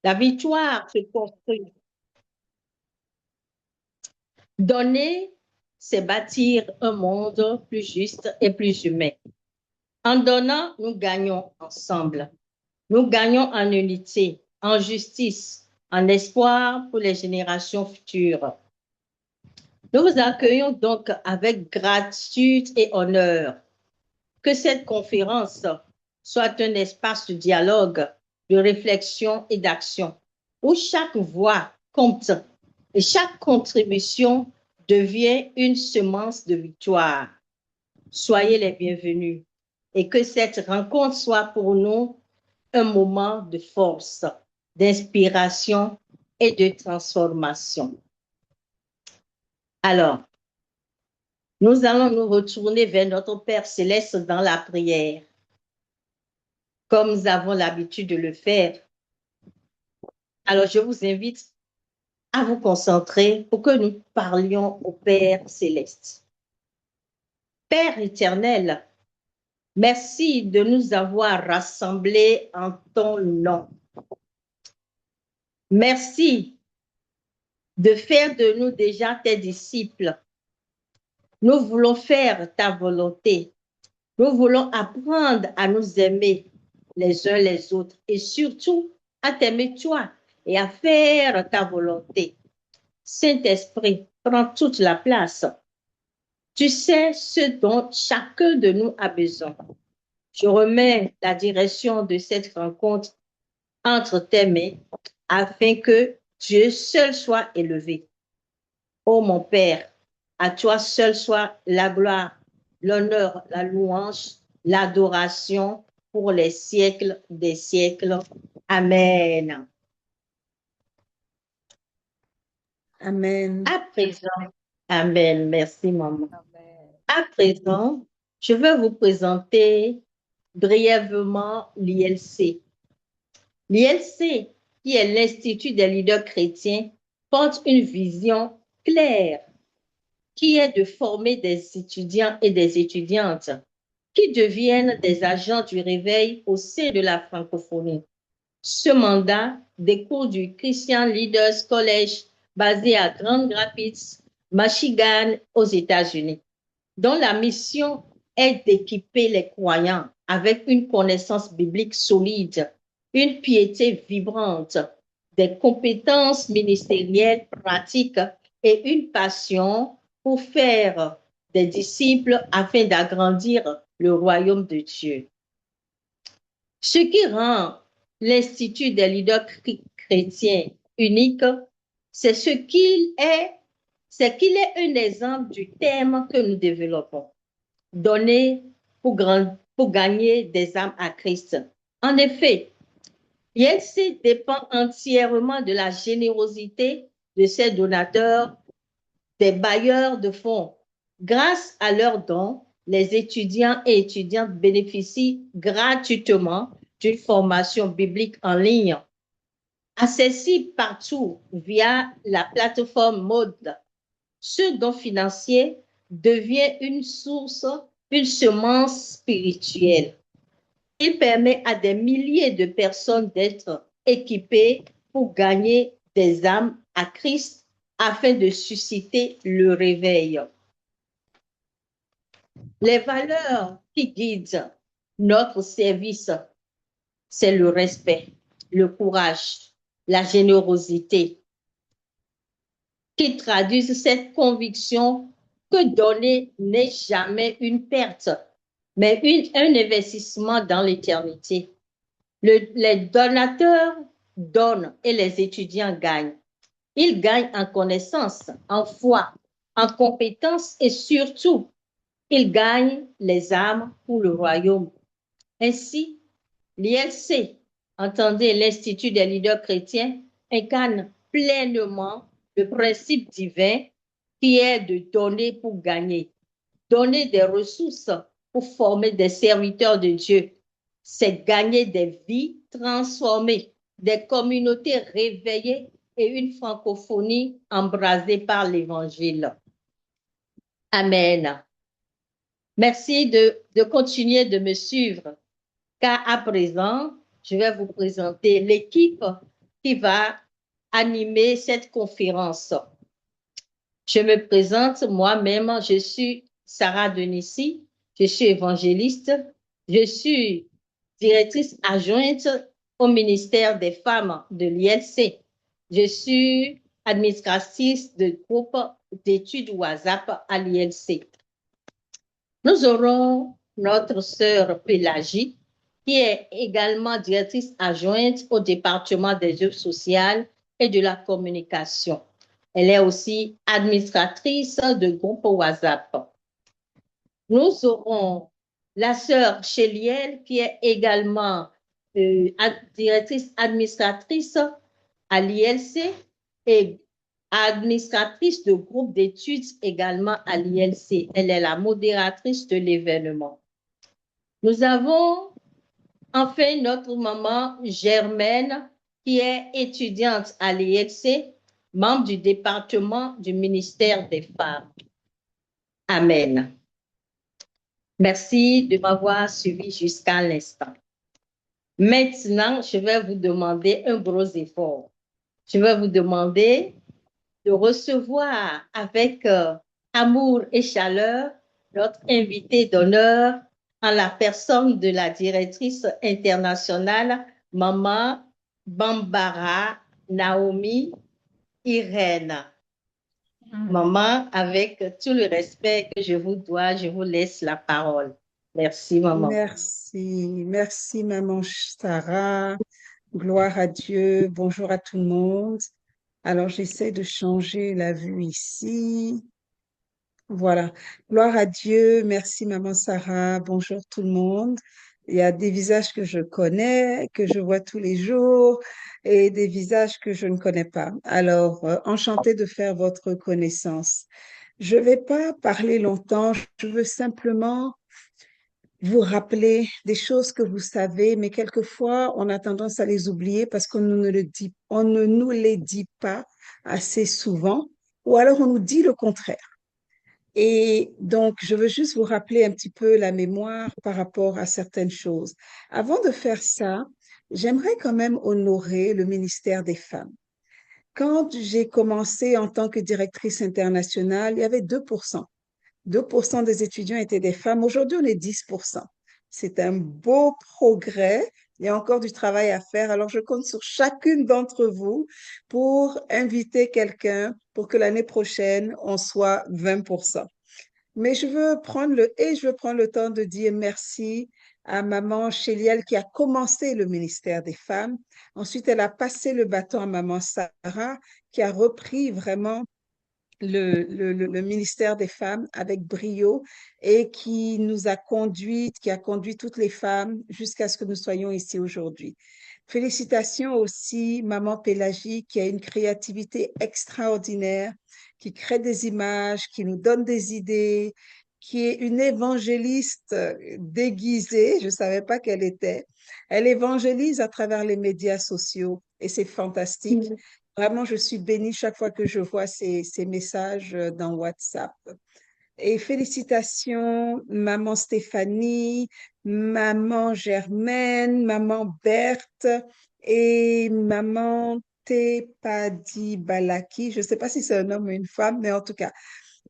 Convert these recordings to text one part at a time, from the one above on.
La victoire se construit. Donner, c'est bâtir un monde plus juste et plus humain. En donnant, nous gagnons ensemble. Nous gagnons en unité, en justice, en espoir pour les générations futures. Nous vous accueillons donc avec gratitude et honneur. Que cette conférence soit un espace de dialogue, de réflexion et d'action, où chaque voix compte et chaque contribution devient une semence de victoire. Soyez les bienvenus et que cette rencontre soit pour nous un moment de force, d'inspiration et de transformation. Alors, nous allons nous retourner vers notre Père céleste dans la prière, comme nous avons l'habitude de le faire. Alors, je vous invite à vous concentrer pour que nous parlions au Père céleste. Père éternel, merci de nous avoir rassemblés en ton nom. Merci de faire de nous déjà tes disciples. Nous voulons faire ta volonté. Nous voulons apprendre à nous aimer les uns les autres et surtout à t'aimer toi et à faire ta volonté. Saint-Esprit, prends toute la place. Tu sais ce dont chacun de nous a besoin. Je remets la direction de cette rencontre entre tes mains afin que Dieu seul soit élevé. Ô mon Père, à toi seul soit la gloire, l'honneur, la louange, l'adoration pour les siècles des siècles. Amen. Amen. À présent, Amen. Merci, maman. Amen. À présent, je vais vous présenter brièvement l'ILC. L'ILC, qui est l'Institut des leaders chrétiens, porte une vision claire qui est de former des étudiants et des étudiantes qui deviennent des agents du réveil au sein de la francophonie. Ce mandat découle du Christian Leaders College basé à Grand Rapids, Michigan, aux États-Unis, dont la mission est d'équiper les croyants avec une connaissance biblique solide, une piété vibrante, des compétences ministérielles pratiques et une passion pour faire des disciples afin d'agrandir le royaume de Dieu. Ce qui rend l'Institut des leaders chrétiens unique, c'est qu'il est un exemple du thème que nous développons, donner pour gagner des âmes à Christ. En effet, l'ILC dépend entièrement de la générosité de ses donateurs, des bailleurs de fonds. Grâce à leurs dons, les étudiants et étudiantes bénéficient gratuitement d'une formation biblique en ligne, accessible partout via la plateforme Mode. Ce don financier devient une source, une semence spirituelle. Il permet à des milliers de personnes d'être équipées pour gagner des âmes à Christ afin de susciter le réveil. Les valeurs qui guident notre service, c'est le respect, le courage, la générosité, qui traduisent cette conviction que donner n'est jamais une perte, mais un investissement dans l'éternité. Les donateurs donnent et les étudiants gagnent. Ils gagnent en connaissance, en foi, en compétences et surtout, ils gagnent les âmes pour le royaume. Ainsi, l'ILC, entendez l'Institut des leaders chrétiens, incarne pleinement le principe divin qui est de donner pour gagner. Donner des ressources pour former des serviteurs de Dieu, c'est gagner des vies transformées, des communautés réveillées et une francophonie embrasée par l'Évangile. Amen. Merci de continuer de me suivre, car à présent, je vais vous présenter l'équipe qui va animer cette conférence. Je me présente moi-même, je suis Sarah Denissi, je suis évangéliste, je suis directrice adjointe au ministère des Femmes de l'ILC. Je suis administratrice de groupe d'études WhatsApp à l'ILC. Nous aurons notre sœur Pélagie, qui est également directrice adjointe au département des œuvres sociales et de la communication. Elle est aussi administratrice de groupe WhatsApp. Nous aurons la sœur Chéliel, qui est également directrice administratrice à l'ILC et administratrice de groupe d'études également à l'ILC. Elle est la modératrice de l'événement. Nous avons enfin notre maman Germaine, qui est étudiante à l'ILC, membre du département du ministère des Femmes. Amen. Merci de m'avoir suivi jusqu'à l'instant. Maintenant, je vais vous demander un gros effort. Je vais vous demander de recevoir avec amour et chaleur notre invité d'honneur en la personne de la directrice internationale, Maman Bambara Naomi Irène. Maman, avec tout le respect que je vous dois, je vous laisse la parole. Merci, maman. Merci, maman Sarah. Gloire à Dieu. Bonjour à tout le monde. Alors, j'essaie de changer la vue ici. Voilà. Gloire à Dieu. Merci, maman Sarah. Bonjour tout le monde. Il y a des visages que je connais, que je vois tous les jours, et des visages que je ne connais pas. Alors, enchantée de faire votre connaissance. Je ne vais pas parler longtemps. Je veux simplement vous rappeler des choses que vous savez, mais quelquefois, on a tendance à les oublier parce qu'on on ne nous les dit pas assez souvent, ou alors on nous dit le contraire. Et donc, je veux juste vous rappeler un petit peu la mémoire par rapport à certaines choses. Avant de faire ça, j'aimerais quand même honorer le ministère des Femmes. Quand j'ai commencé en tant que directrice internationale, il y avait 2%. 2% des étudiants étaient des femmes. Aujourd'hui, on est 10%. C'est un beau progrès. Il y a encore du travail à faire. Alors, je compte sur chacune d'entre vous pour inviter quelqu'un pour que l'année prochaine, on soit 20%. Mais je veux prendre le temps de dire merci à maman Chéliel qui a commencé le ministère des Femmes. Ensuite, elle a passé le bâton à maman Sarah qui a repris vraiment le ministère des Femmes avec brio et qui a conduit toutes les femmes jusqu'à ce que nous soyons ici aujourd'hui. Félicitations aussi, maman Pélagie, qui a une créativité extraordinaire, qui crée des images, qui nous donne des idées, qui est une évangéliste déguisée, je ne savais pas qu'elle était. Elle évangélise à travers les médias sociaux et c'est fantastique. Vraiment, je suis bénie chaque fois que je vois ces messages dans WhatsApp. Et félicitations, maman Stéphanie, maman Germaine, maman Berthe et maman Tepadi Balaki. Je ne sais pas si c'est un homme ou une femme, mais en tout cas,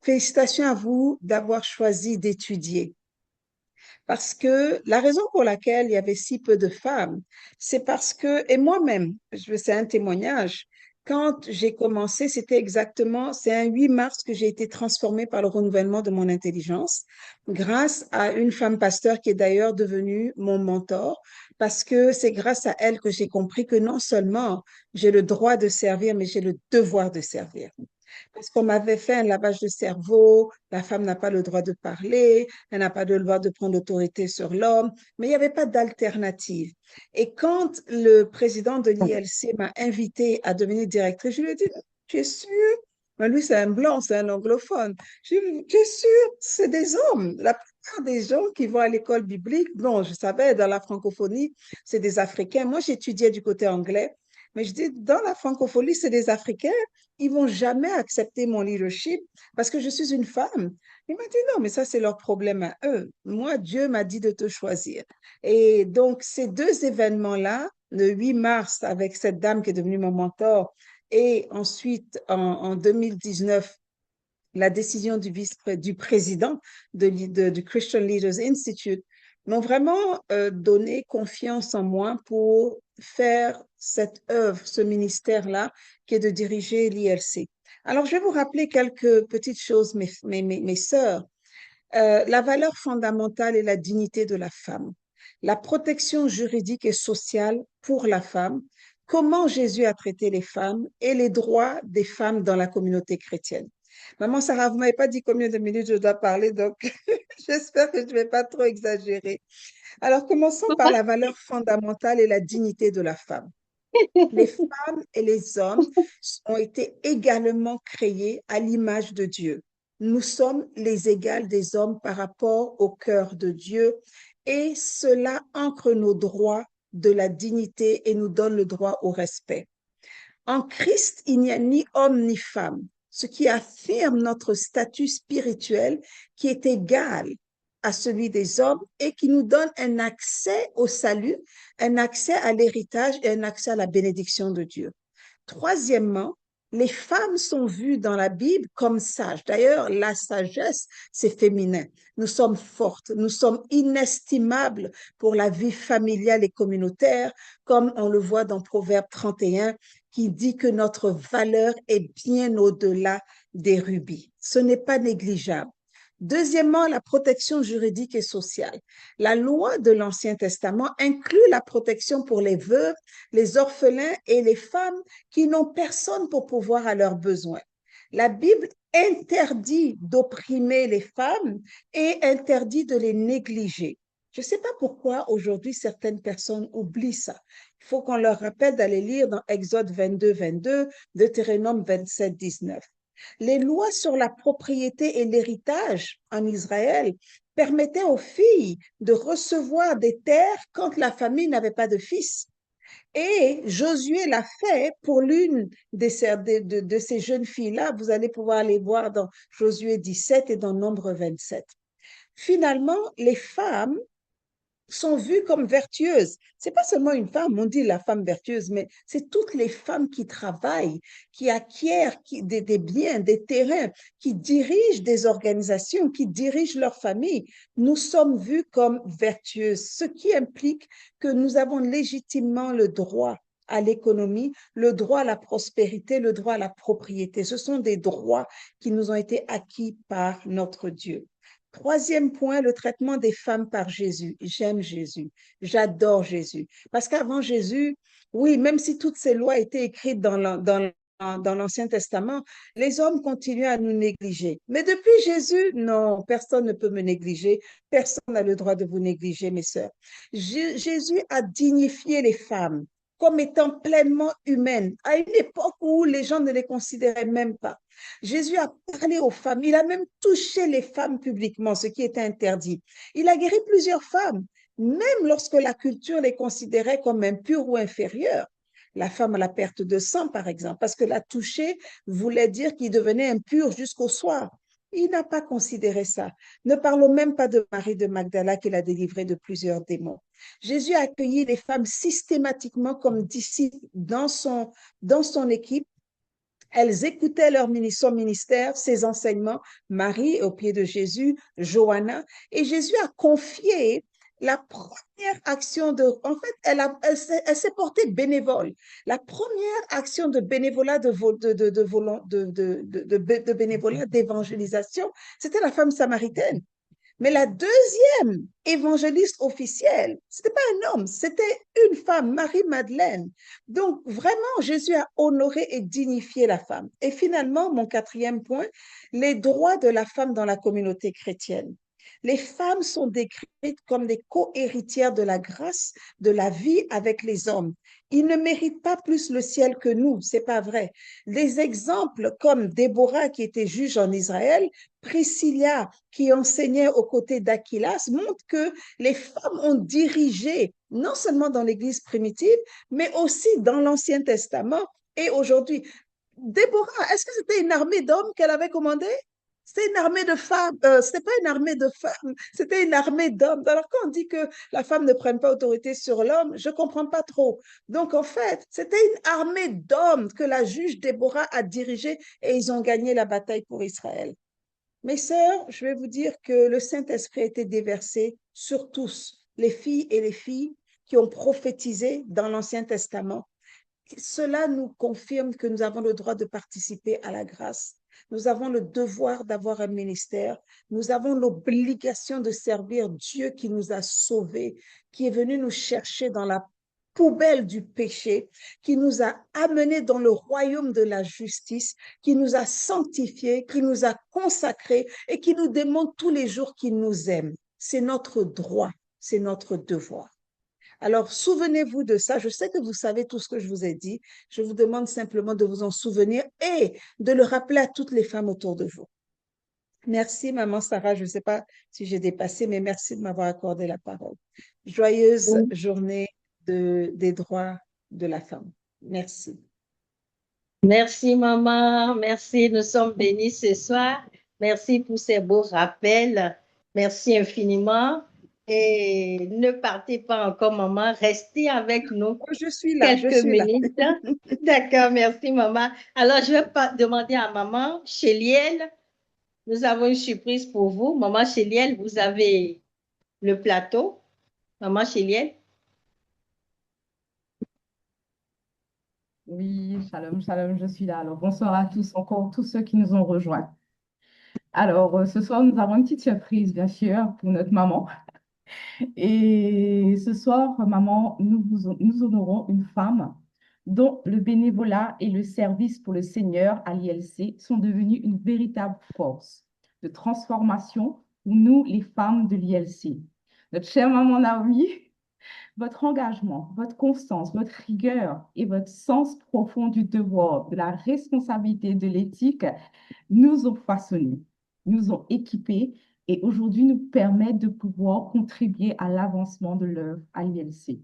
félicitations à vous d'avoir choisi d'étudier. Parce que la raison pour laquelle il y avait si peu de femmes, c'est parce que, et moi-même, c'est un témoignage, quand j'ai commencé, c'est un 8 mars que j'ai été transformée par le renouvellement de mon intelligence grâce à une femme pasteur qui est d'ailleurs devenue mon mentor parce que c'est grâce à elle que j'ai compris que non seulement j'ai le droit de servir, mais j'ai le devoir de servir. Parce qu'on m'avait fait un lavage de cerveau, la femme n'a pas le droit de parler, elle n'a pas le droit de prendre l'autorité sur l'homme, mais il n'y avait pas d'alternative. Et quand le président de l'ILC m'a invité à devenir directrice, je lui ai dit, tu es sûr? Mais lui, c'est un blanc, c'est un anglophone. Je lui ai dit, tu es sûr? C'est des hommes. La plupart des gens qui vont à l'école biblique, bon, je savais, dans la francophonie, c'est des Africains. Moi, j'étudiais du côté anglais. Mais je dis, dans la francophonie, c'est des Africains, ils vont jamais accepter mon leadership parce que je suis une femme. Il m'a dit, non, mais ça, c'est leur problème à eux. Moi, Dieu m'a dit de te choisir. Et donc, ces deux événements-là, le 8 mars avec cette dame qui est devenue mon mentor, et ensuite en 2019, la décision du président du Christian Leaders Institute m'ont vraiment donné confiance en moi pour faire cette œuvre, ce ministère-là, qui est de diriger l'ILC. Alors, je vais vous rappeler quelques petites choses, mes sœurs. La valeur fondamentale est la dignité de la femme, la protection juridique et sociale pour la femme, comment Jésus a traité les femmes et les droits des femmes dans la communauté chrétienne. Maman Sarah, vous ne m'avez pas dit combien de minutes je dois parler, donc j'espère que je ne vais pas trop exagérer. Alors, commençons par la valeur fondamentale et la dignité de la femme. Les femmes et les hommes ont été également créés à l'image de Dieu. Nous sommes les égales des hommes par rapport au cœur de Dieu et cela ancre nos droits de la dignité et nous donne le droit au respect. En Christ, il n'y a ni homme ni femme, ce qui affirme notre statut spirituel qui est égal à celui des hommes et qui nous donne un accès au salut, un accès à l'héritage et un accès à la bénédiction de Dieu. Troisièmement, les femmes sont vues dans la Bible comme sages. D'ailleurs, la sagesse, c'est féminin. Nous sommes fortes, nous sommes inestimables pour la vie familiale et communautaire, comme on le voit dans Proverbe 31, qui dit que notre valeur est bien au-delà des rubis. Ce n'est pas négligeable. Deuxièmement, la protection juridique et sociale. La loi de l'Ancien Testament inclut la protection pour les veuves, les orphelins et les femmes qui n'ont personne pour pourvoir à leurs besoins. La Bible interdit d'opprimer les femmes et interdit de les négliger. Je ne sais pas pourquoi aujourd'hui certaines personnes oublient ça. Il faut qu'on leur rappelle d'aller lire dans Exode 22, 22, Deutéronome 27, 19. Les lois sur la propriété et l'héritage en Israël permettaient aux filles de recevoir des terres quand la famille n'avait pas de fils. Et Josué l'a fait pour l'une de ces jeunes filles-là. Vous allez pouvoir aller voir dans Josué 17 et dans Nombre 27. Finalement, les femmes sont vues comme vertueuses. C'est pas seulement une femme, on dit la femme vertueuse, mais c'est toutes les femmes qui travaillent, qui acquièrent des biens, des terrains, qui dirigent des organisations, qui dirigent leur famille. Nous sommes vues comme vertueuses, ce qui implique que nous avons légitimement le droit à l'économie, le droit à la prospérité, le droit à la propriété. Ce sont des droits qui nous ont été acquis par notre Dieu. Troisième point, le traitement des femmes par Jésus. J'aime Jésus, j'adore Jésus. Parce qu'avant Jésus, oui, même si toutes ces lois étaient écrites dans l'Ancien Testament, les hommes continuaient à nous négliger. Mais depuis Jésus, non, personne ne peut me négliger. Personne n'a le droit de vous négliger, mes sœurs. Jésus a dignifié les femmes comme étant pleinement humaines, à une époque où les gens ne les considéraient même pas. Jésus a parlé aux femmes, il a même touché les femmes publiquement, ce qui était interdit. Il a guéri plusieurs femmes, même lorsque la culture les considérait comme impures ou inférieures. La femme à la perte de sang, par exemple, parce que la toucher voulait dire qu'il devenait impur jusqu'au soir. Il n'a pas considéré ça. Ne parlons même pas de Marie de Magdala qu'il a délivré de plusieurs démons. Jésus a accueilli les femmes systématiquement comme disciples dans son équipe. Elles écoutaient son ministère, ses enseignements, Marie au pied de Jésus, Johanna, et Jésus a confié la première action en fait, elle s'est portée bénévole. La première action de bénévolat, de bénévolat d'évangélisation, c'était la femme samaritaine. Mais la deuxième évangéliste officielle, ce n'était pas un homme, c'était une femme, Marie-Madeleine. Donc, vraiment, Jésus a honoré et dignifié la femme. Et finalement, mon quatrième point, les droits de la femme dans la communauté chrétienne. Les femmes sont décrites comme des co-héritières de la grâce, de la vie avec les hommes. Ils ne méritent pas plus le ciel que nous, c'est pas vrai. Des exemples comme Déborah qui était juge en Israël, Priscilla qui enseignait aux côtés d'Aquilas montrent que les femmes ont dirigé non seulement dans l'Église primitive, mais aussi dans l'Ancien Testament et aujourd'hui. Déborah, est-ce que c'était une armée d'hommes qu'elle avait commandée? C'était une armée de femmes, c'était pas une armée de femmes, c'était une armée d'hommes. Alors quand on dit que la femme ne prenne pas autorité sur l'homme, je comprends pas trop. Donc en fait, c'était une armée d'hommes que la juge Déborah a dirigée et ils ont gagné la bataille pour Israël. Mes sœurs, je vais vous dire que le Saint-Esprit a été déversé sur tous, les filles et les filles qui ont prophétisé dans l'Ancien Testament. Cela nous confirme que nous avons le droit de participer à la grâce. Nous avons le devoir d'avoir un ministère. Nous avons l'obligation de servir Dieu qui nous a sauvés, qui est venu nous chercher dans la poubelle du péché, qui nous a amenés dans le royaume de la justice, qui nous a sanctifiés, qui nous a consacrés et qui nous demande tous les jours qu'il nous aime. C'est notre droit, c'est notre devoir. Alors, souvenez-vous de ça. Je sais que vous savez tout ce que je vous ai dit. Je vous demande simplement de vous en souvenir et de le rappeler à toutes les femmes autour de vous. Merci, maman Sarah. Je ne sais pas si j'ai dépassé, mais merci de m'avoir accordé la parole. Joyeuse journée des droits de la femme. Merci. Merci, maman. Merci. Nous sommes bénis ce soir. Merci pour ces beaux rappels. Merci infiniment. Et ne partez pas encore, maman. Restez avec nous Oh, je suis là, je quelques suis là. minutes. D'accord, merci, maman. Alors, je vais pas demander à maman, Chéliel, nous avons une surprise pour vous. Maman Chéliel, vous avez le plateau. Maman Chéliel. Oui, shalom, shalom, je suis là. Alors, bonsoir à tous, encore tous ceux qui nous ont rejoints. Alors, ce soir, nous avons une petite surprise, bien sûr, pour notre maman. Et ce soir, maman, nous honorons une femme dont le bénévolat et le service pour le Seigneur à l'ILC sont devenus une véritable force de transformation pour nous, les femmes de l'ILC. Notre chère maman Naomi, votre engagement, votre constance, votre rigueur et votre sens profond du devoir, de la responsabilité, de l'éthique nous ont façonnés, nous ont équipés et aujourd'hui nous permettent de pouvoir contribuer à l'avancement de l'œuvre à l'ILC.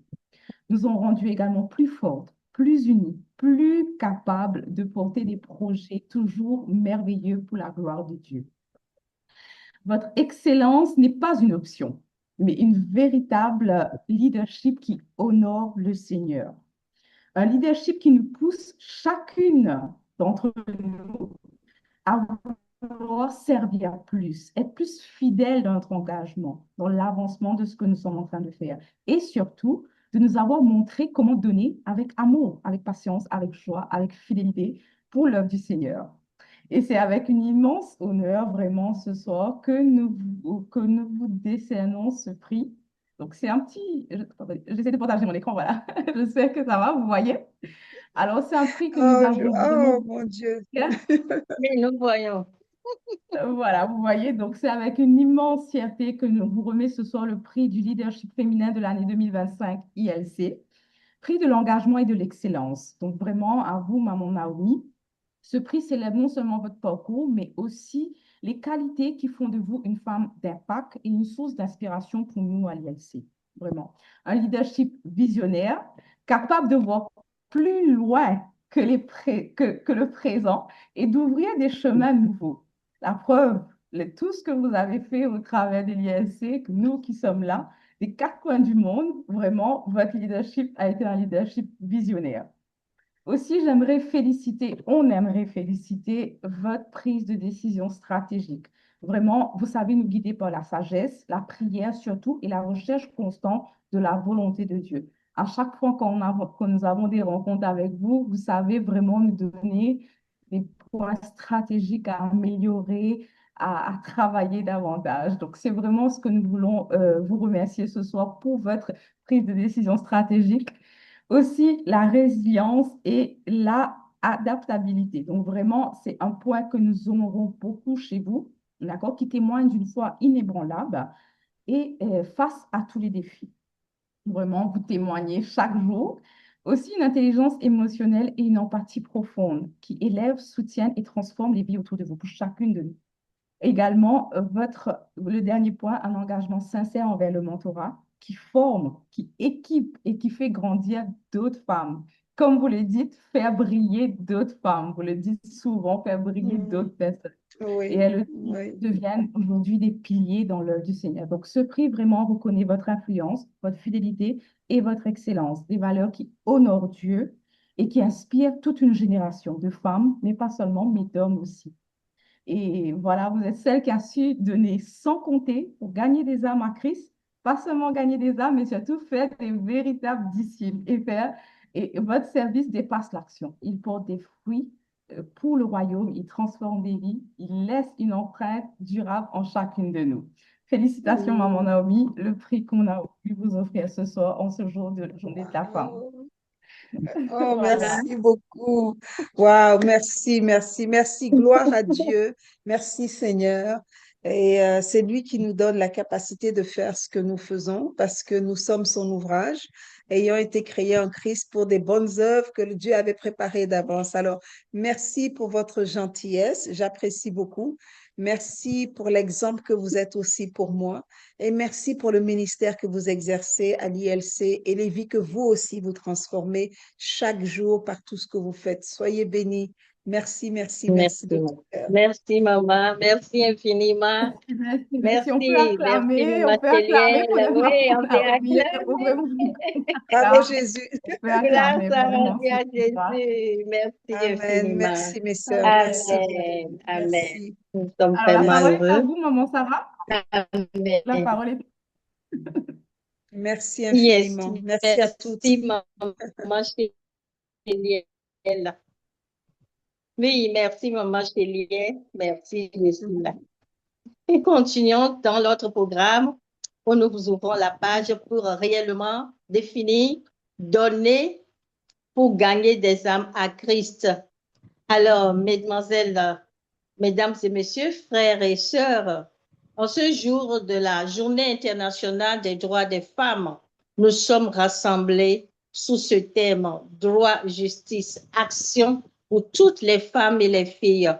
Nous ont rendus également plus fortes, plus unies, plus capables de porter des projets toujours merveilleux pour la gloire de Dieu. Votre excellence n'est pas une option, mais une véritable leadership qui honore le Seigneur. Un leadership qui nous pousse chacune d'entre nous à vouloir servir plus, être plus fidèle dans notre engagement, dans l'avancement de ce que nous sommes en train de faire. Et surtout, de nous avoir montré comment donner avec amour, avec patience, avec joie, avec fidélité pour l'œuvre du Seigneur. Et c'est avec un immense honneur vraiment ce soir que nous vous décernons ce prix. Donc c'est un petit... J'essaie de partager mon écran, voilà. Je sais que ça va, vous voyez. Alors c'est un prix que nous avons Oh vraiment... mon Dieu. Oui, nous voyons. Voilà, vous voyez, donc c'est avec une immense fierté que nous vous remet ce soir le prix du leadership féminin de l'année 2025 ILC, prix de l'engagement et de l'excellence. Donc vraiment, à vous, maman Naomi, ce prix célèbre non seulement votre parcours, mais aussi les qualités qui font de vous une femme d'impact et une source d'inspiration pour nous à l'ILC. Vraiment, un leadership visionnaire, capable de voir plus loin que le présent et d'ouvrir des chemins nouveaux. La preuve, tout ce que vous avez fait au travers de l'ILC, que nous qui sommes là, des quatre coins du monde, vraiment, votre leadership a été un leadership visionnaire. Aussi, on aimerait féliciter votre prise de décision stratégique. Vraiment, vous savez nous guider par la sagesse, la prière surtout et la recherche constante de la volonté de Dieu. À chaque fois que nous avons des rencontres avec vous, vous savez vraiment nous donner des points stratégiques à améliorer, à travailler davantage. Donc, c'est vraiment ce que nous voulons vous remercier ce soir pour votre prise de décision stratégique. Aussi, la résilience et la adaptabilité. Donc, vraiment, c'est un point que nous honorons beaucoup chez vous. d'accord, qui témoigne d'une foi inébranlable et face à tous les défis. Vraiment, vous témoignez chaque jour. Aussi une intelligence émotionnelle et une empathie profonde qui élève, soutiennent et transforment les vies autour de vous, pour chacune de nous. Également, le dernier point, un engagement sincère envers le mentorat qui forme, qui équipe et qui fait grandir d'autres femmes. Comme vous le dites, faire briller d'autres femmes. Vous le dites souvent, faire briller d'autres personnes. Et Oui, elles aussi oui. deviennent aujourd'hui des piliers dans l'œuvre du Seigneur. Donc, ce prix vraiment reconnaît votre influence, votre fidélité et votre excellence, des valeurs qui honorent Dieu et qui inspirent toute une génération de femmes, mais pas seulement, mais d'hommes aussi. Et voilà, vous êtes celle qui a su donner sans compter pour gagner des âmes à Christ, pas seulement gagner des âmes, mais surtout faire des véritables disciples et votre service dépasse l'action. Il porte des fruits pour le royaume, il transforme des vies, il laisse une empreinte durable en chacune de nous. Félicitations, Maman Naomi, le prix qu'on a pu vous offrir ce soir en ce jour de la journée de la femme. Wow. Oh, Voilà. merci beaucoup. Waouh, merci, merci, merci. Gloire à Dieu. Merci, Seigneur. Et c'est lui qui nous donne la capacité de faire ce que nous faisons parce que nous sommes son ouvrage, ayant été créés en Christ pour des bonnes œuvres que le Dieu avait préparées d'avance. Alors, merci pour votre gentillesse. J'apprécie beaucoup. Merci pour l'exemple que vous êtes aussi pour moi. Et merci pour le ministère que vous exercez à l'ILC et les vies que vous aussi vous transformez chaque jour par tout ce que vous faites. Soyez bénis. Merci, merci, Merci, merci de tout cœur. merci, maman. Merci infiniment. Merci, merci. Merci, merci, maman On peut acclamer Chélienne. pour le Oui, maman on peut Naomi. Il faut acclamer. vraiment Bravo Jésus. on peut Grâce acclamer, à vraiment, Dieu, c'est à ça. Jésus. Merci Amen. infiniment. Merci mes sœurs. Merci beaucoup. Amen. Amen. Merci. Nous sommes Alors, la vraiment parole est à heureux. vous, maman Sarah. La Amen. parole est Merci Yes, infiniment. Merci à toutes. merci, maman Chélienne. Oui, merci, maman Chélienne. Merci, je suis là. Et continuons dans notre programme où nous vous ouvrons la page pour réellement définir, donner pour gagner des âmes à Christ. Alors, mesdemoiselles, mesdames et messieurs, frères et sœurs, en ce jour de la Journée internationale des droits des femmes, nous sommes rassemblés sous ce thème droit, justice, action pour toutes les femmes et les filles.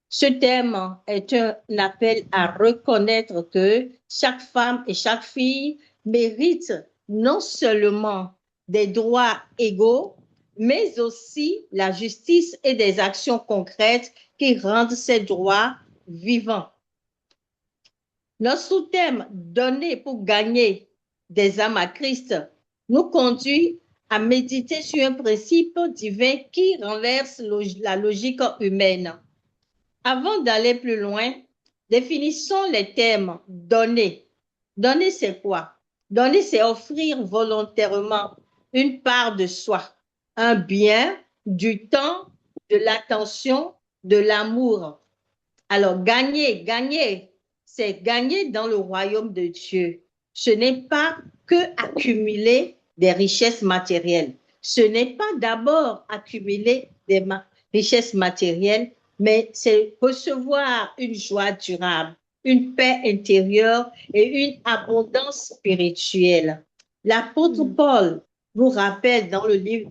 Ce thème est un appel à reconnaître que chaque femme et chaque fille mérite non seulement des droits égaux, mais aussi la justice et des actions concrètes qui rendent ces droits vivants. Notre sous-thème donné pour gagner des âmes à Christ nous conduit à méditer sur un principe divin qui renverse la logique humaine. Avant d'aller plus loin, définissons les termes donner. Donner, c'est quoi? Donner, c'est offrir volontairement une part de soi, un bien, du temps, de l'attention, de l'amour. Alors, gagner, c'est gagner dans le royaume de Dieu. Ce n'est pas que accumuler des richesses matérielles. Ce n'est pas d'abord accumuler des richesses matérielles, mais c'est recevoir une joie durable, une paix intérieure et une abondance spirituelle. L'apôtre Paul nous rappelle dans le livre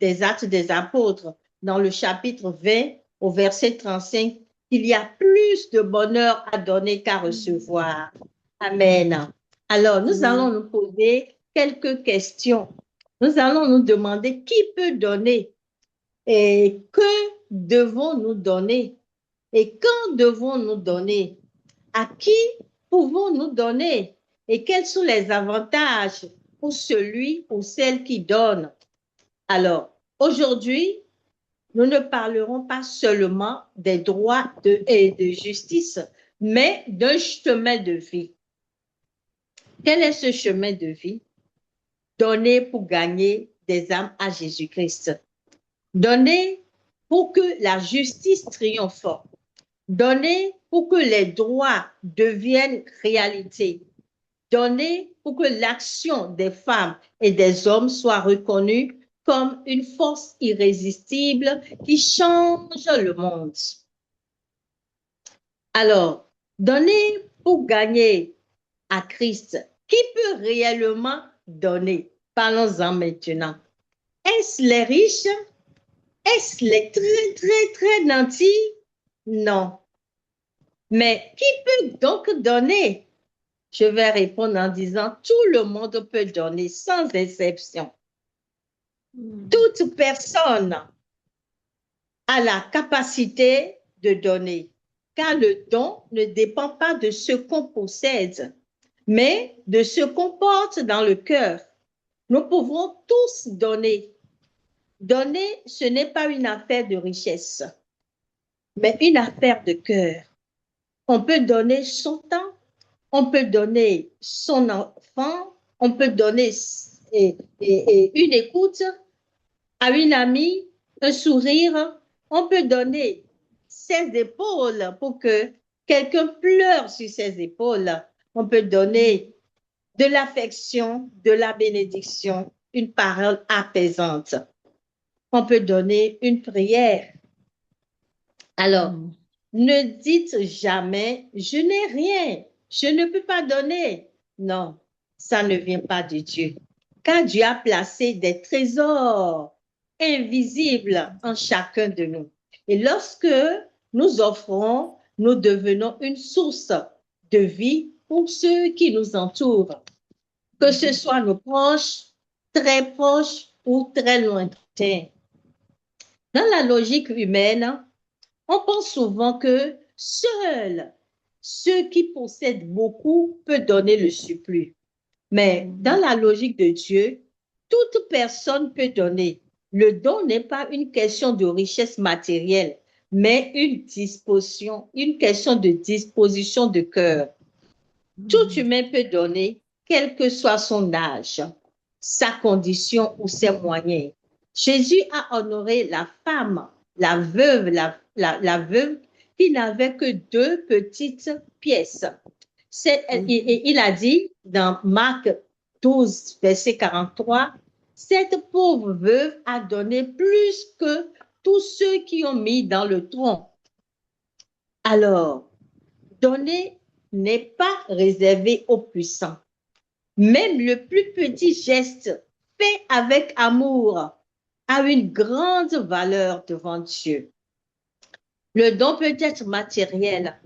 des Actes des Apôtres, dans le chapitre 20, au verset 35, il y a plus de bonheur à donner qu'à recevoir. Amen. Alors, nous allons nous poser quelques questions. Nous allons nous demander qui peut donner et que devons-nous donner et quand devons-nous donner? À qui pouvons-nous donner? Et quels sont les avantages pour celui ou celle qui donne? Alors, aujourd'hui, nous ne parlerons pas seulement des droits et de justice, mais d'un chemin de vie. Quel est ce chemin de vie? Donner pour gagner des âmes à Jésus-Christ. Donner pour que la justice triomphe. Donner pour que les droits deviennent réalité. Donner pour que l'action des femmes et des hommes soit reconnue comme une force irrésistible qui change le monde. Alors, Donner pour gagner à Christ. Qui peut réellement donner? Parlons-en maintenant. Est-ce les riches? Est-ce les très, très, très nantis? Non. Mais qui peut donc donner? Je vais répondre en disant, tout le monde peut donner sans exception. Toute personne a la capacité de donner, car le don ne dépend pas de ce qu'on possède, mais de ce qu'on porte dans le cœur. Nous pouvons tous donner. Donner, ce n'est pas une affaire de richesse, mais une affaire de cœur. On peut donner son temps, on peut donner son enfant, on peut donner une écoute à une amie, un sourire, on peut donner ses épaules pour que quelqu'un pleure sur ses épaules. On peut donner de l'affection, de la bénédiction, une parole apaisante. On peut donner une prière. Alors, ne dites jamais, je n'ai rien, je ne peux pas donner. Non, ça ne vient pas de Dieu. Car Dieu a placé des trésors invisibles en chacun de nous. Et lorsque nous offrons, nous devenons une source de vie pour ceux qui nous entourent. Que ce soit nos proches, très proches ou très lointains. Dans la logique humaine, on pense souvent que seuls ceux qui possèdent beaucoup peuvent donner le surplus. Mais dans la logique de Dieu, toute personne peut donner. Le don n'est pas une question de richesse matérielle, mais une question de disposition de cœur. Tout humain peut donner, quel que soit son âge, sa condition ou ses moyens. Jésus a honoré la femme, la veuve qui n'avait que 2 petites pièces. Il a dit dans Marc 12, verset 43, cette pauvre veuve a donné plus que tous ceux qui ont mis dans le tronc. Alors, donner n'est pas réservé aux puissants. Même le plus petit geste fait avec amour a une grande valeur devant Dieu. Le don peut être matériel,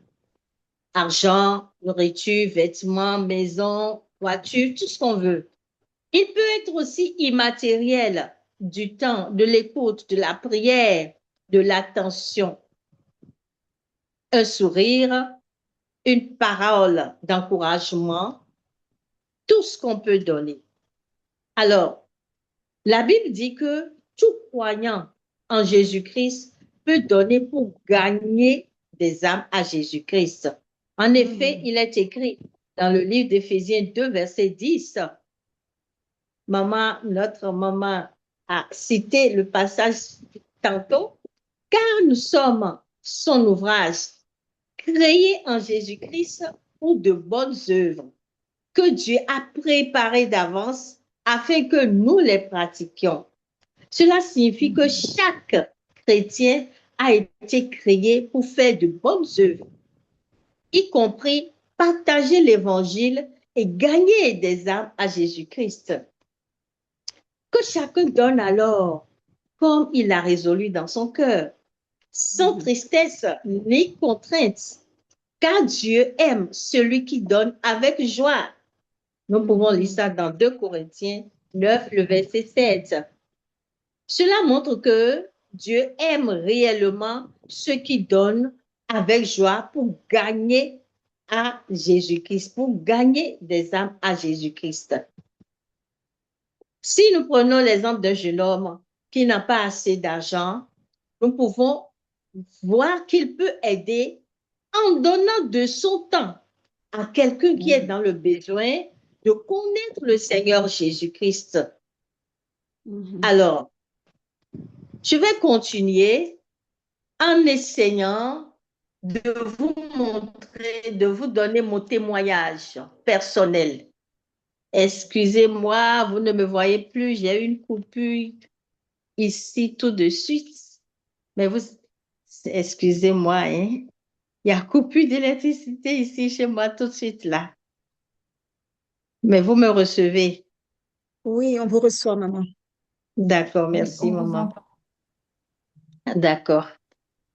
argent, nourriture, vêtements, maison, voiture, tout ce qu'on veut. Il peut être aussi immatériel, du temps, de l'écoute, de la prière, de l'attention. Un sourire, une parole d'encouragement, tout ce qu'on peut donner. Alors, la Bible dit que tout croyant en Jésus-Christ peut donner pour gagner des âmes à Jésus-Christ. En effet, il est écrit dans le livre d'Éphésiens 2, verset 10, notre maman a cité le passage tantôt, car nous sommes son ouvrage, créé en Jésus-Christ pour de bonnes œuvres, que Dieu a préparées d'avance afin que nous les pratiquions. Cela signifie que chaque chrétien a été créé pour faire de bonnes œuvres, y compris partager l'évangile et gagner des âmes à Jésus-Christ. Que chacun donne alors comme il l'a résolu dans son cœur, sans tristesse ni contrainte, car Dieu aime celui qui donne avec joie. Nous pouvons lire ça dans 2 Corinthiens 9, le verset 7. Cela montre que Dieu aime réellement ceux qui donnent avec joie pour gagner à Jésus-Christ, pour gagner des âmes à Jésus-Christ. Si nous prenons l'exemple d'un jeune homme qui n'a pas assez d'argent, nous pouvons voir qu'il peut aider en donnant de son temps à quelqu'un qui est dans le besoin de connaître le Seigneur Jésus-Christ. Alors, je vais continuer en essayant de vous montrer, de vous donner mon témoignage personnel. Excusez-moi, vous ne me voyez plus, j'ai une coupure ici tout de suite. Mais vous, excusez-moi, hein. Il y a coupure d'électricité ici chez moi tout de suite là. Mais vous me recevez. Oui, on vous reçoit, maman. D'accord, Oui, merci, on vous maman. entend. D'accord.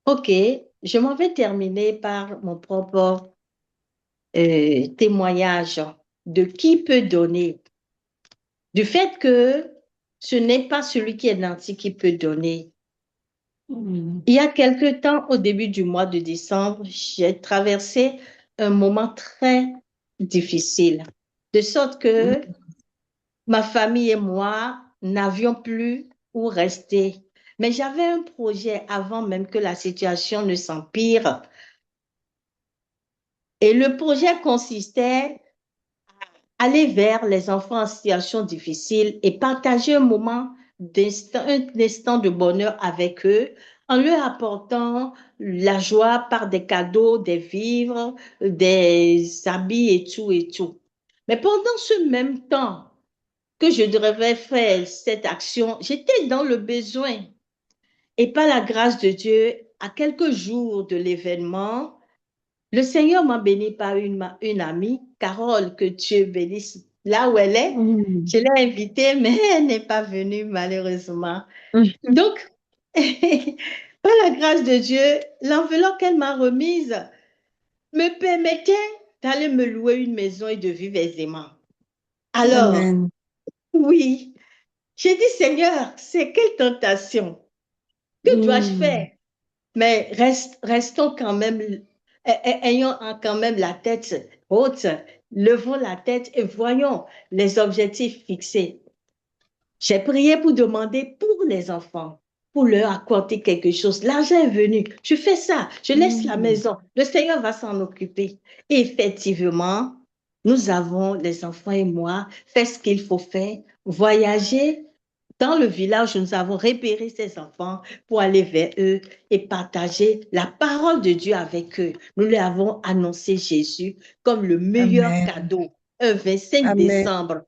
OK, je m'en vais terminer par mon propre témoignage de qui peut donner. Du fait que ce n'est pas celui qui est nanti qui peut donner. Mm. Il y a quelque temps, au début du mois de décembre, j'ai traversé un moment très difficile, de sorte que ma famille et moi n'avions plus où rester. Mais j'avais un projet avant même que la situation ne s'empire. Et le projet consistait à aller vers les enfants en situation difficile et partager un moment un instant de bonheur avec eux en leur apportant la joie par des cadeaux, des vivres, des habits et tout et tout. Mais pendant ce même temps que je devais faire cette action, j'étais dans le besoin. Et par la grâce de Dieu, à quelques jours de l'événement, le Seigneur m'a béni par une amie, Carole, que Dieu bénisse là où elle est. Mm. Je l'ai invitée, mais elle n'est pas venue malheureusement. Mm. Donc, par la grâce de Dieu, l'enveloppe qu'elle m'a remise me permettait d'aller me louer une maison et de vivre aisément. Alors, Amen. oui, j'ai dit, Seigneur, c'est quelle tentation? Que dois-je Mm. faire? Mais restons quand même, ayons quand même la tête haute, levons la tête et voyons les objectifs fixés. J'ai prié pour demander pour les enfants, pour leur accorder quelque chose. L'argent est venu, je fais ça, je laisse la Mm. maison, le Seigneur va s'en occuper. Et effectivement, nous avons, les enfants et moi, fait ce qu'il faut faire, voyager dans le village, nous avons repéré ces enfants pour aller vers eux et partager la parole de Dieu avec eux. Nous leur avons annoncé Jésus comme le meilleur Amen. cadeau, un 25 Amen. décembre.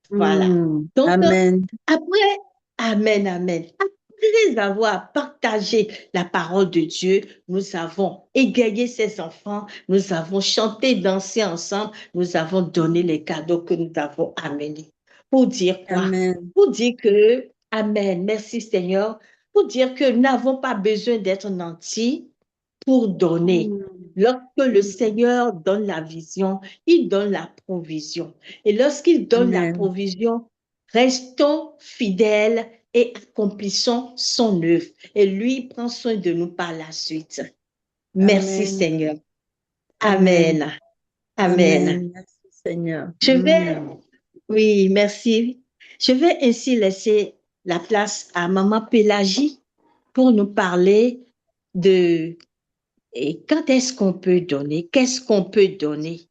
Voilà. Mm. Donc, Amen. après, Amen, Amen. Après avoir partagé la parole de Dieu, nous avons égayé ces enfants, nous avons chanté, dansé ensemble, nous avons donné les cadeaux que nous avons amenés. Pour dire quoi? Amen. Pour dire que, Amen, merci Seigneur, pour dire que nous n'avons pas besoin d'être nantis pour donner. Mm. Lorsque le Mm. Seigneur donne la vision, il donne la provision. Et lorsqu'il donne la Amen. provision, restons fidèles et accomplissons son œuvre. Et lui prend soin de nous par la suite. Merci Amen. Seigneur. Amen. Amen. Amen. Amen. Merci, Seigneur. Je vais, Mm. oui, merci. Je vais ainsi laisser la place à Maman Pélagie pour nous parler de et quand est-ce qu'on peut donner, qu'est-ce qu'on peut donner.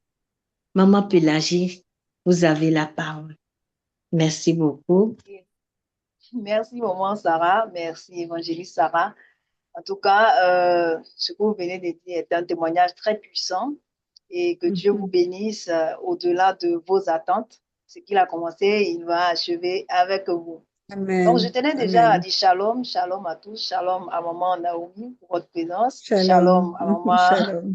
Maman Pélagie, vous avez la parole. Merci beaucoup. Merci, maman Sarah. Merci, évangéliste Sarah. En tout cas, ce que vous venez de dire est un témoignage très puissant et que Dieu vous Mhm. bénisse au-delà de vos attentes. Ce qu'il a commencé, il va achever avec vous. Donc, je Amen. tenais déjà à Amen. dire shalom, shalom à tous, shalom à maman Naomi pour votre présence, Shalom. shalom à maman Shalom.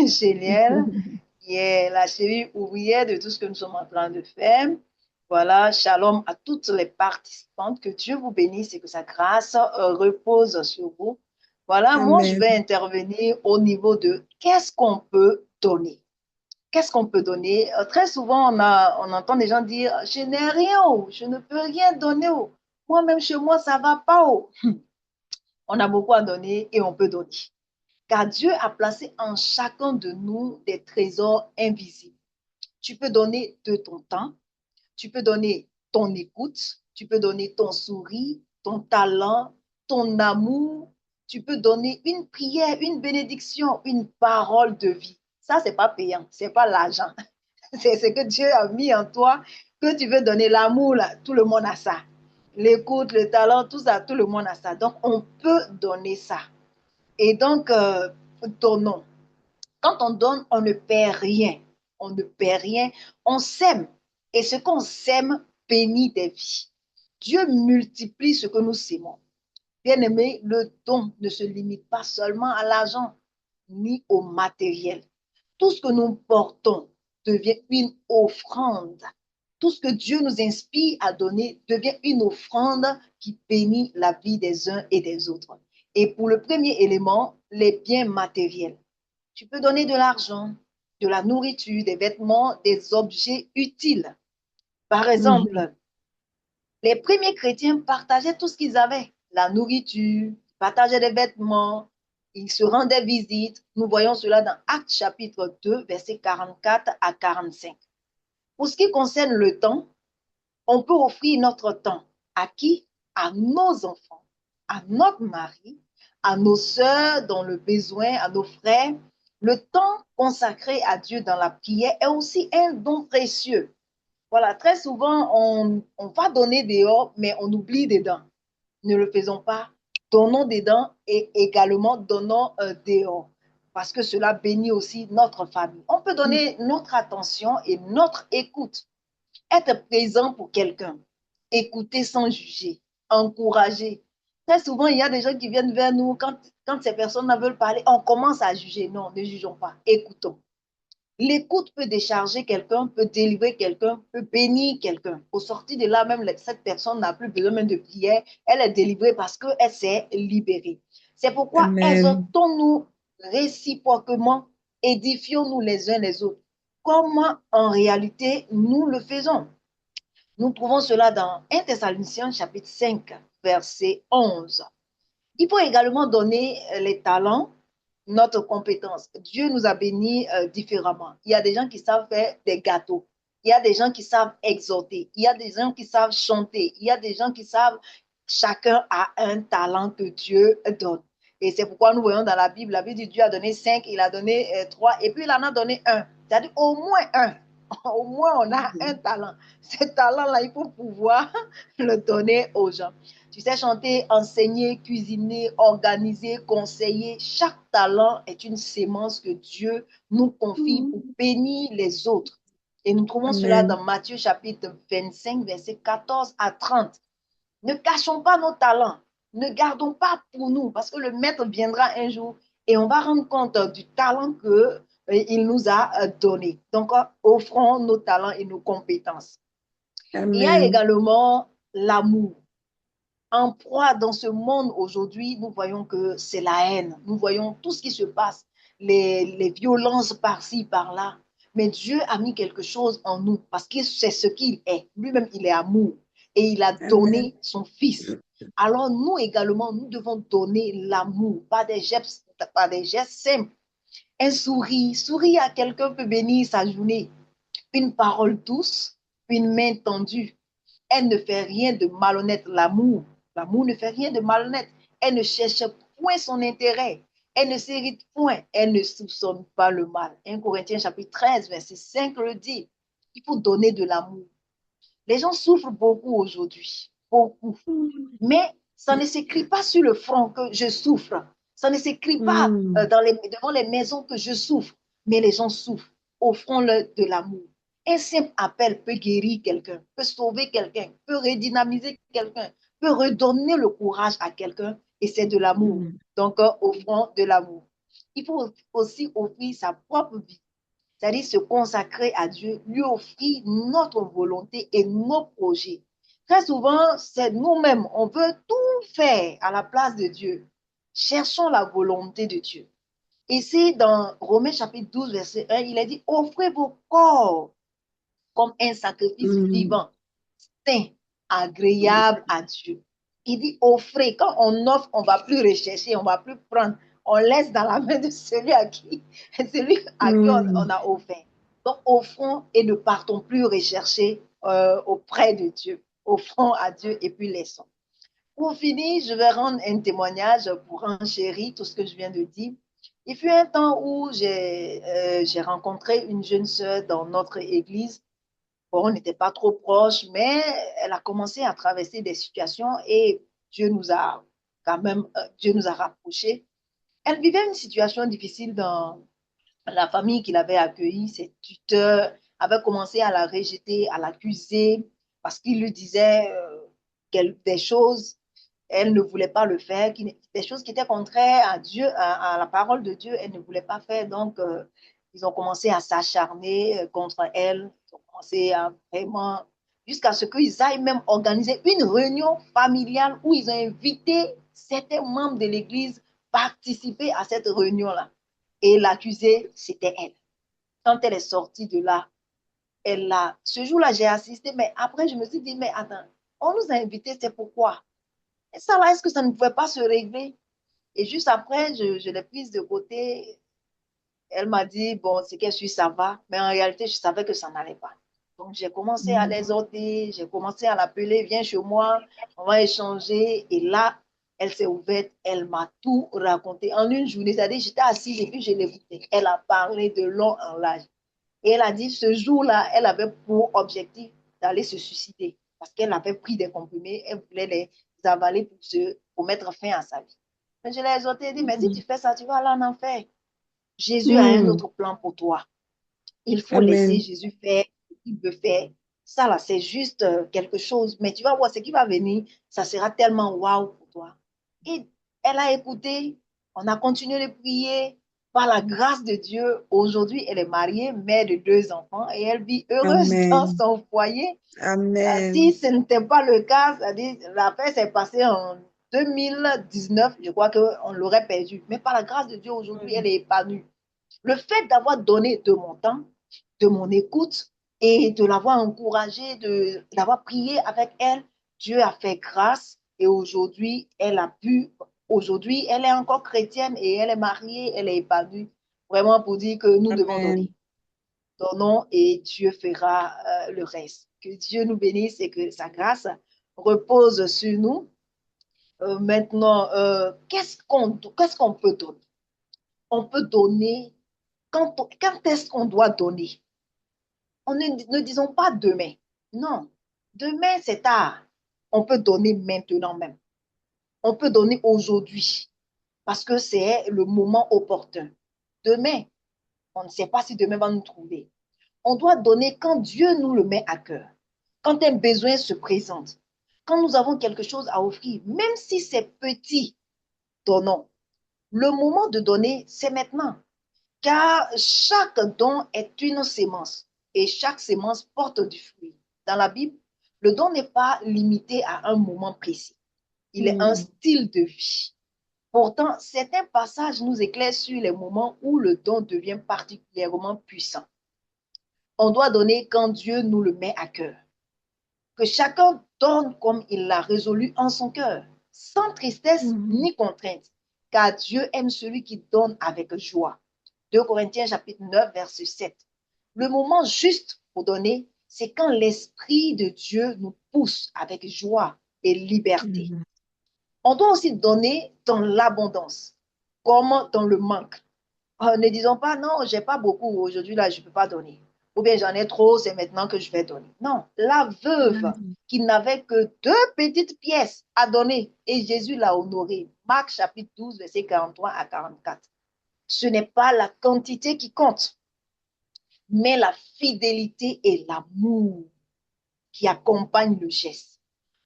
Gélienne, qui est la chérie ouvrière de tout ce que nous sommes en train de faire. Voilà, shalom à toutes les participantes, que Dieu vous bénisse et que sa grâce repose sur vous. Voilà, moi je vais Amen. intervenir au niveau de qu'est-ce qu'on peut donner. Qu'est-ce qu'on peut donner? Très souvent, on entend des gens dire, je n'ai rien, oh, je ne peux rien donner. Oh. Moi-même, chez moi, ça ne va pas. Oh. On a beaucoup à donner et on peut donner. Car Dieu a placé en chacun de nous des trésors invisibles. Tu peux donner de ton temps, tu peux donner ton écoute, tu peux donner ton sourire, ton talent, ton amour, tu peux donner une prière, une bénédiction, une parole de vie. Ça, ce n'est pas payant, ce n'est pas l'argent. C'est ce que Dieu a mis en toi, que tu veux donner l'amour, là, tout le monde a ça. L'écoute, le talent, tout ça, tout le monde a ça. Donc, on peut donner ça. Et donc, donnons. Quand on donne, on ne perd rien. On ne perd rien. On sème. Et ce qu'on sème bénit des vies. Dieu multiplie ce que nous sémons. Bien-aimé, le don ne se limite pas seulement à l'argent. ni au matériel. Tout ce que nous portons devient une offrande. Tout ce que Dieu nous inspire à donner devient une offrande qui bénit la vie des uns et des autres. Et pour le premier élément, les biens matériels. Tu peux donner de l'argent, de la nourriture, des vêtements, des objets utiles. Par exemple, les premiers chrétiens partageaient tout ce qu'ils avaient, la nourriture, ils partageaient des vêtements, ils se rendaient visite. Nous voyons cela dans Actes chapitre 2, versets 44 à 45. Pour ce qui concerne le temps, on peut offrir notre temps. À qui? À nos enfants, à notre mari, à nos sœurs dans le besoin, à nos frères. Le temps consacré à Dieu dans la prière est aussi un don précieux. Voilà, très souvent, on va donner dehors, mais on oublie dedans. Ne le faisons pas. Donnons dedans et également donnons dehors. Parce que cela bénit aussi notre famille. On peut donner notre attention et notre écoute. Être présent pour quelqu'un. Écouter sans juger. Encourager. Très souvent, il y a des gens qui viennent vers nous. Quand ces personnes ne veulent parler, on commence à juger. Non, ne jugeons pas. Écoutons. L'écoute peut décharger quelqu'un, peut délivrer quelqu'un, peut bénir quelqu'un. Au sortir de là, même cette personne n'a plus besoin même de prière. Elle est délivrée parce qu'elle s'est libérée. C'est pourquoi Amen. exhortons-nous réciproquement, édifions-nous les uns les autres. Comment en réalité nous le faisons? Nous trouvons cela dans 1 Thessaloniciens chapitre 5, verset 11. Il faut également donner les talents, notre compétence. Dieu nous a bénis différemment. Il y a des gens qui savent faire des gâteaux. Il y a des gens qui savent exhorter. Il y a des gens qui savent chanter. Il y a des gens qui savent, chacun a un talent que Dieu donne. Et c'est pourquoi nous voyons dans la Bible dit Dieu a donné 5, il a donné 3, et puis il en a donné un. C'est-à-dire au moins un. Au moins on a un talent. Ce talent-là, il faut pouvoir le donner aux gens. Tu sais chanter, enseigner, cuisiner, organiser, conseiller. Chaque talent est une sémence que Dieu nous confie pour bénir les autres. Et nous trouvons cela Amen. dans Matthieu chapitre 25, versets 14 à 30. Ne cachons pas nos talents. Ne gardons pas pour nous parce que le maître viendra un jour et on va rendre compte du talent qu'il nous a donné. Donc, offrons nos talents et nos compétences. Il y a Amen. également l'amour. En proie dans ce monde aujourd'hui, nous voyons que c'est la haine. Nous voyons tout ce qui se passe, les violences par-ci, par-là. Mais Dieu a mis quelque chose en nous parce que c'est ce qu'il est. Lui-même, il est amour et il a Amen. donné son Fils. Alors nous également, nous devons donner l'amour, pas des gestes simples. Un sourire, sourire à quelqu'un peut bénir sa journée. Une parole douce, une main tendue. Elle ne fait rien de malhonnête, l'amour. L'amour ne fait rien de malhonnête. Elle ne cherche point son intérêt. Elle ne s'irrite point. Elle ne soupçonne pas le mal. 1 Corinthiens chapitre 13, verset 5 le dit. Il faut donner de l'amour. Les gens souffrent beaucoup aujourd'hui. Beaucoup. Mais ça ne s'écrit pas sur le front que je souffre. Ça ne s'écrit pas devant les maisons que je souffre. Mais les gens souffrent. Offrons-leur de l'amour. Un simple appel peut guérir quelqu'un, peut sauver quelqu'un, peut redynamiser quelqu'un, peut redonner le courage à quelqu'un et c'est de l'amour. Donc, offrons de l'amour. Il faut aussi offrir sa propre vie, c'est-à-dire se consacrer à Dieu, lui offrir notre volonté et nos projets. Très souvent, c'est nous-mêmes, on veut tout faire à la place de Dieu. Cherchons la volonté de Dieu. Ici, dans Romains chapitre 12, verset 1, il est dit, offrez vos corps comme un sacrifice vivant, saint, agréable à Dieu. Il dit offrez. Quand on offre, on ne va plus rechercher, on ne va plus prendre. On laisse dans la main de celui à qui on a offert. Donc, offrons et ne partons plus rechercher auprès de Dieu. Offrons à Dieu et puis laissons. Pour finir, je vais rendre un témoignage pour enchérir tout ce que je viens de dire. Il fut un temps où j'ai rencontré une jeune sœur dans notre église. Bon, on n'était pas trop proches, mais elle a commencé à traverser des situations et Dieu nous a quand même, Dieu nous a rapprochés. Elle vivait une situation difficile dans la famille qu'il avait accueillie. Ses tuteurs avaient commencé à la rejeter, à l'accuser parce qu'il lui disait des choses. Elle ne voulait pas le faire, des choses qui étaient contraires à Dieu, à la parole de Dieu, elle ne voulait pas faire. Donc, ils ont commencé à s'acharner contre elle. Ils ont commencé à vraiment, jusqu'à ce qu'ils aillent même organiser une réunion familiale où ils ont invité certains membres de l'Église participer à cette réunion-là. Et l'accusée, c'était elle. Quand elle est sortie de là, ce jour-là, j'ai assisté, mais après, je me suis dit, mais attends, on nous a invités, c'est pourquoi? Et ça là, est-ce que ça ne pouvait pas se régler? Et juste après, je l'ai prise de côté. Elle m'a dit, bon, c'est qu'elle suit, ça va. Mais en réalité, je savais que ça n'allait pas. Donc, j'ai commencé à les ôter, j'ai commencé à l'appeler, viens chez moi, on va échanger. Et là, elle s'est ouverte, elle m'a tout raconté en une journée. C'est-à-dire, j'étais assise et puis je l'écoutais. Elle a parlé de long en large. Et elle a dit, ce jour-là, elle avait pour objectif d'aller se suicider parce qu'elle avait pris des comprimés, elle voulait les avaler pour mettre fin à sa vie. Mais je l'ai exhorté et dit, mais si tu fais ça, tu vas aller en enfer. Jésus a un autre plan pour toi. Il faut laisser Amen. Jésus faire ce qu'il veut faire. Ça, là, c'est juste quelque chose. Mais tu vas voir ce qui va venir, ça sera tellement waouh pour toi. Et elle a écouté, on a continué de prier. Par la grâce de Dieu, aujourd'hui, elle est mariée, mère de 2 enfants, et elle vit heureuse dans Amen. son foyer. Si Amen. ce n'était pas le cas, c'est-à-dire l'affaire s'est passée en 2019, je crois qu'on l'aurait perdu. Mais par la grâce de Dieu, aujourd'hui, elle est épanouie. Le fait d'avoir donné de mon temps, de mon écoute et de l'avoir encouragée, d'avoir prié avec elle, Dieu a fait grâce et aujourd'hui, elle est encore chrétienne et elle est mariée, elle est épanouie. Vraiment pour dire que nous devons donner. Amen. Donnons et Dieu fera le reste. Que Dieu nous bénisse et que sa grâce repose sur nous. Maintenant, qu'est-ce qu'on peut donner? On peut donner quand est-ce qu'on doit donner? Ne disons pas demain. Non. Demain, c'est tard. On peut donner maintenant même. On peut donner aujourd'hui parce que c'est le moment opportun. Demain, on ne sait pas si demain va nous trouver. On doit donner quand Dieu nous le met à cœur. Quand un besoin se présente. Quand nous avons quelque chose à offrir, même si c'est petit, donnons. Le moment de donner, c'est maintenant. Car chaque don est une sémence et chaque sémence porte du fruit. Dans la Bible, le don n'est pas limité à un moment précis. Il est un style de vie. Pourtant, certains passages nous éclairent sur les moments où le don devient particulièrement puissant. On doit donner quand Dieu nous le met à cœur. Que chacun donne comme il l'a résolu en son cœur, sans tristesse ni contrainte, car Dieu aime celui qui donne avec joie. 2 Corinthiens chapitre 9, verset 7. Le moment juste pour donner, c'est quand l'Esprit de Dieu nous pousse avec joie et liberté. On doit aussi donner dans l'abondance, comme dans le manque. Ne disons pas, non, j'ai pas beaucoup aujourd'hui, là, je ne peux pas donner. Ou bien j'en ai trop, c'est maintenant que je vais donner. Non, la veuve qui n'avait que 2 petites pièces à donner et Jésus l'a honorée. Marc chapitre 12, verset 43 à 44. Ce n'est pas la quantité qui compte, mais la fidélité et l'amour qui accompagnent le geste.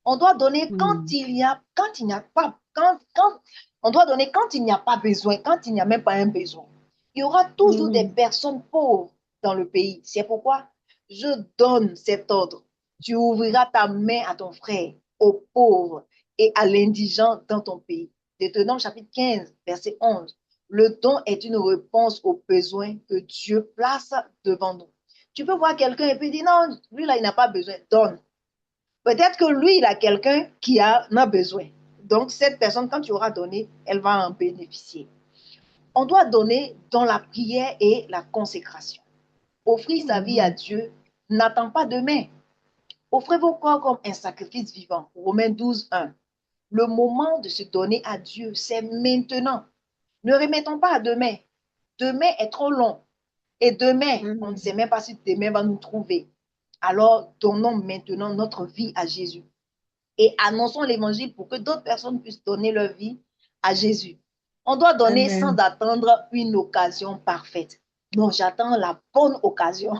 On doit donner quand il n'y a pas, on doit donner quand il n'y a pas besoin, quand il n'y a même pas un besoin. Il y aura toujours des personnes pauvres dans le pays. C'est pourquoi je donne cet ordre. Tu ouvriras ta main à ton frère, aux pauvres et à l'indigent dans ton pays. Deutéronome chapitre 15, verset 11. Le don est une réponse aux besoins que Dieu place devant nous. Tu peux voir quelqu'un et puis dire non, lui là, il n'a pas besoin. Donne. Peut-être que lui, il a quelqu'un qui en a besoin. Donc, cette personne, quand tu auras donné, elle va en bénéficier. On doit donner dans la prière et la consécration. Offrir sa vie à Dieu n'attend pas demain. Offrez vos corps comme un sacrifice vivant. Romains 12, 1. Le moment de se donner à Dieu, c'est maintenant. Ne remettons pas à demain. Demain est trop long. Et demain, on ne sait même pas si demain va nous trouver. Alors, donnons maintenant notre vie à Jésus. Et annonçons l'évangile pour que d'autres personnes puissent donner leur vie à Jésus. On doit donner sans attendre une occasion parfaite. Non, j'attends la bonne occasion.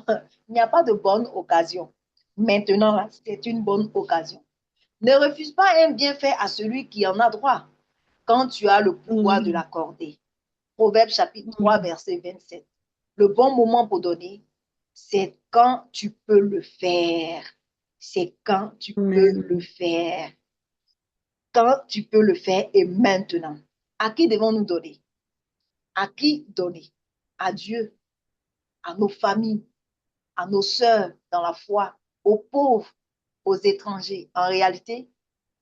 Il n'y a pas de bonne occasion. Maintenant, c'est une bonne occasion. Ne refuse pas un bienfait à celui qui en a droit quand tu as le pouvoir de l'accorder. Proverbe chapitre 3, verset 27. Le bon moment pour donner, c'est quand tu peux le faire. C'est quand tu peux le faire. Quand tu peux le faire et maintenant. À qui devons-nous donner? À qui donner? À Dieu, à nos familles, à nos sœurs dans la foi, aux pauvres, aux étrangers. En réalité,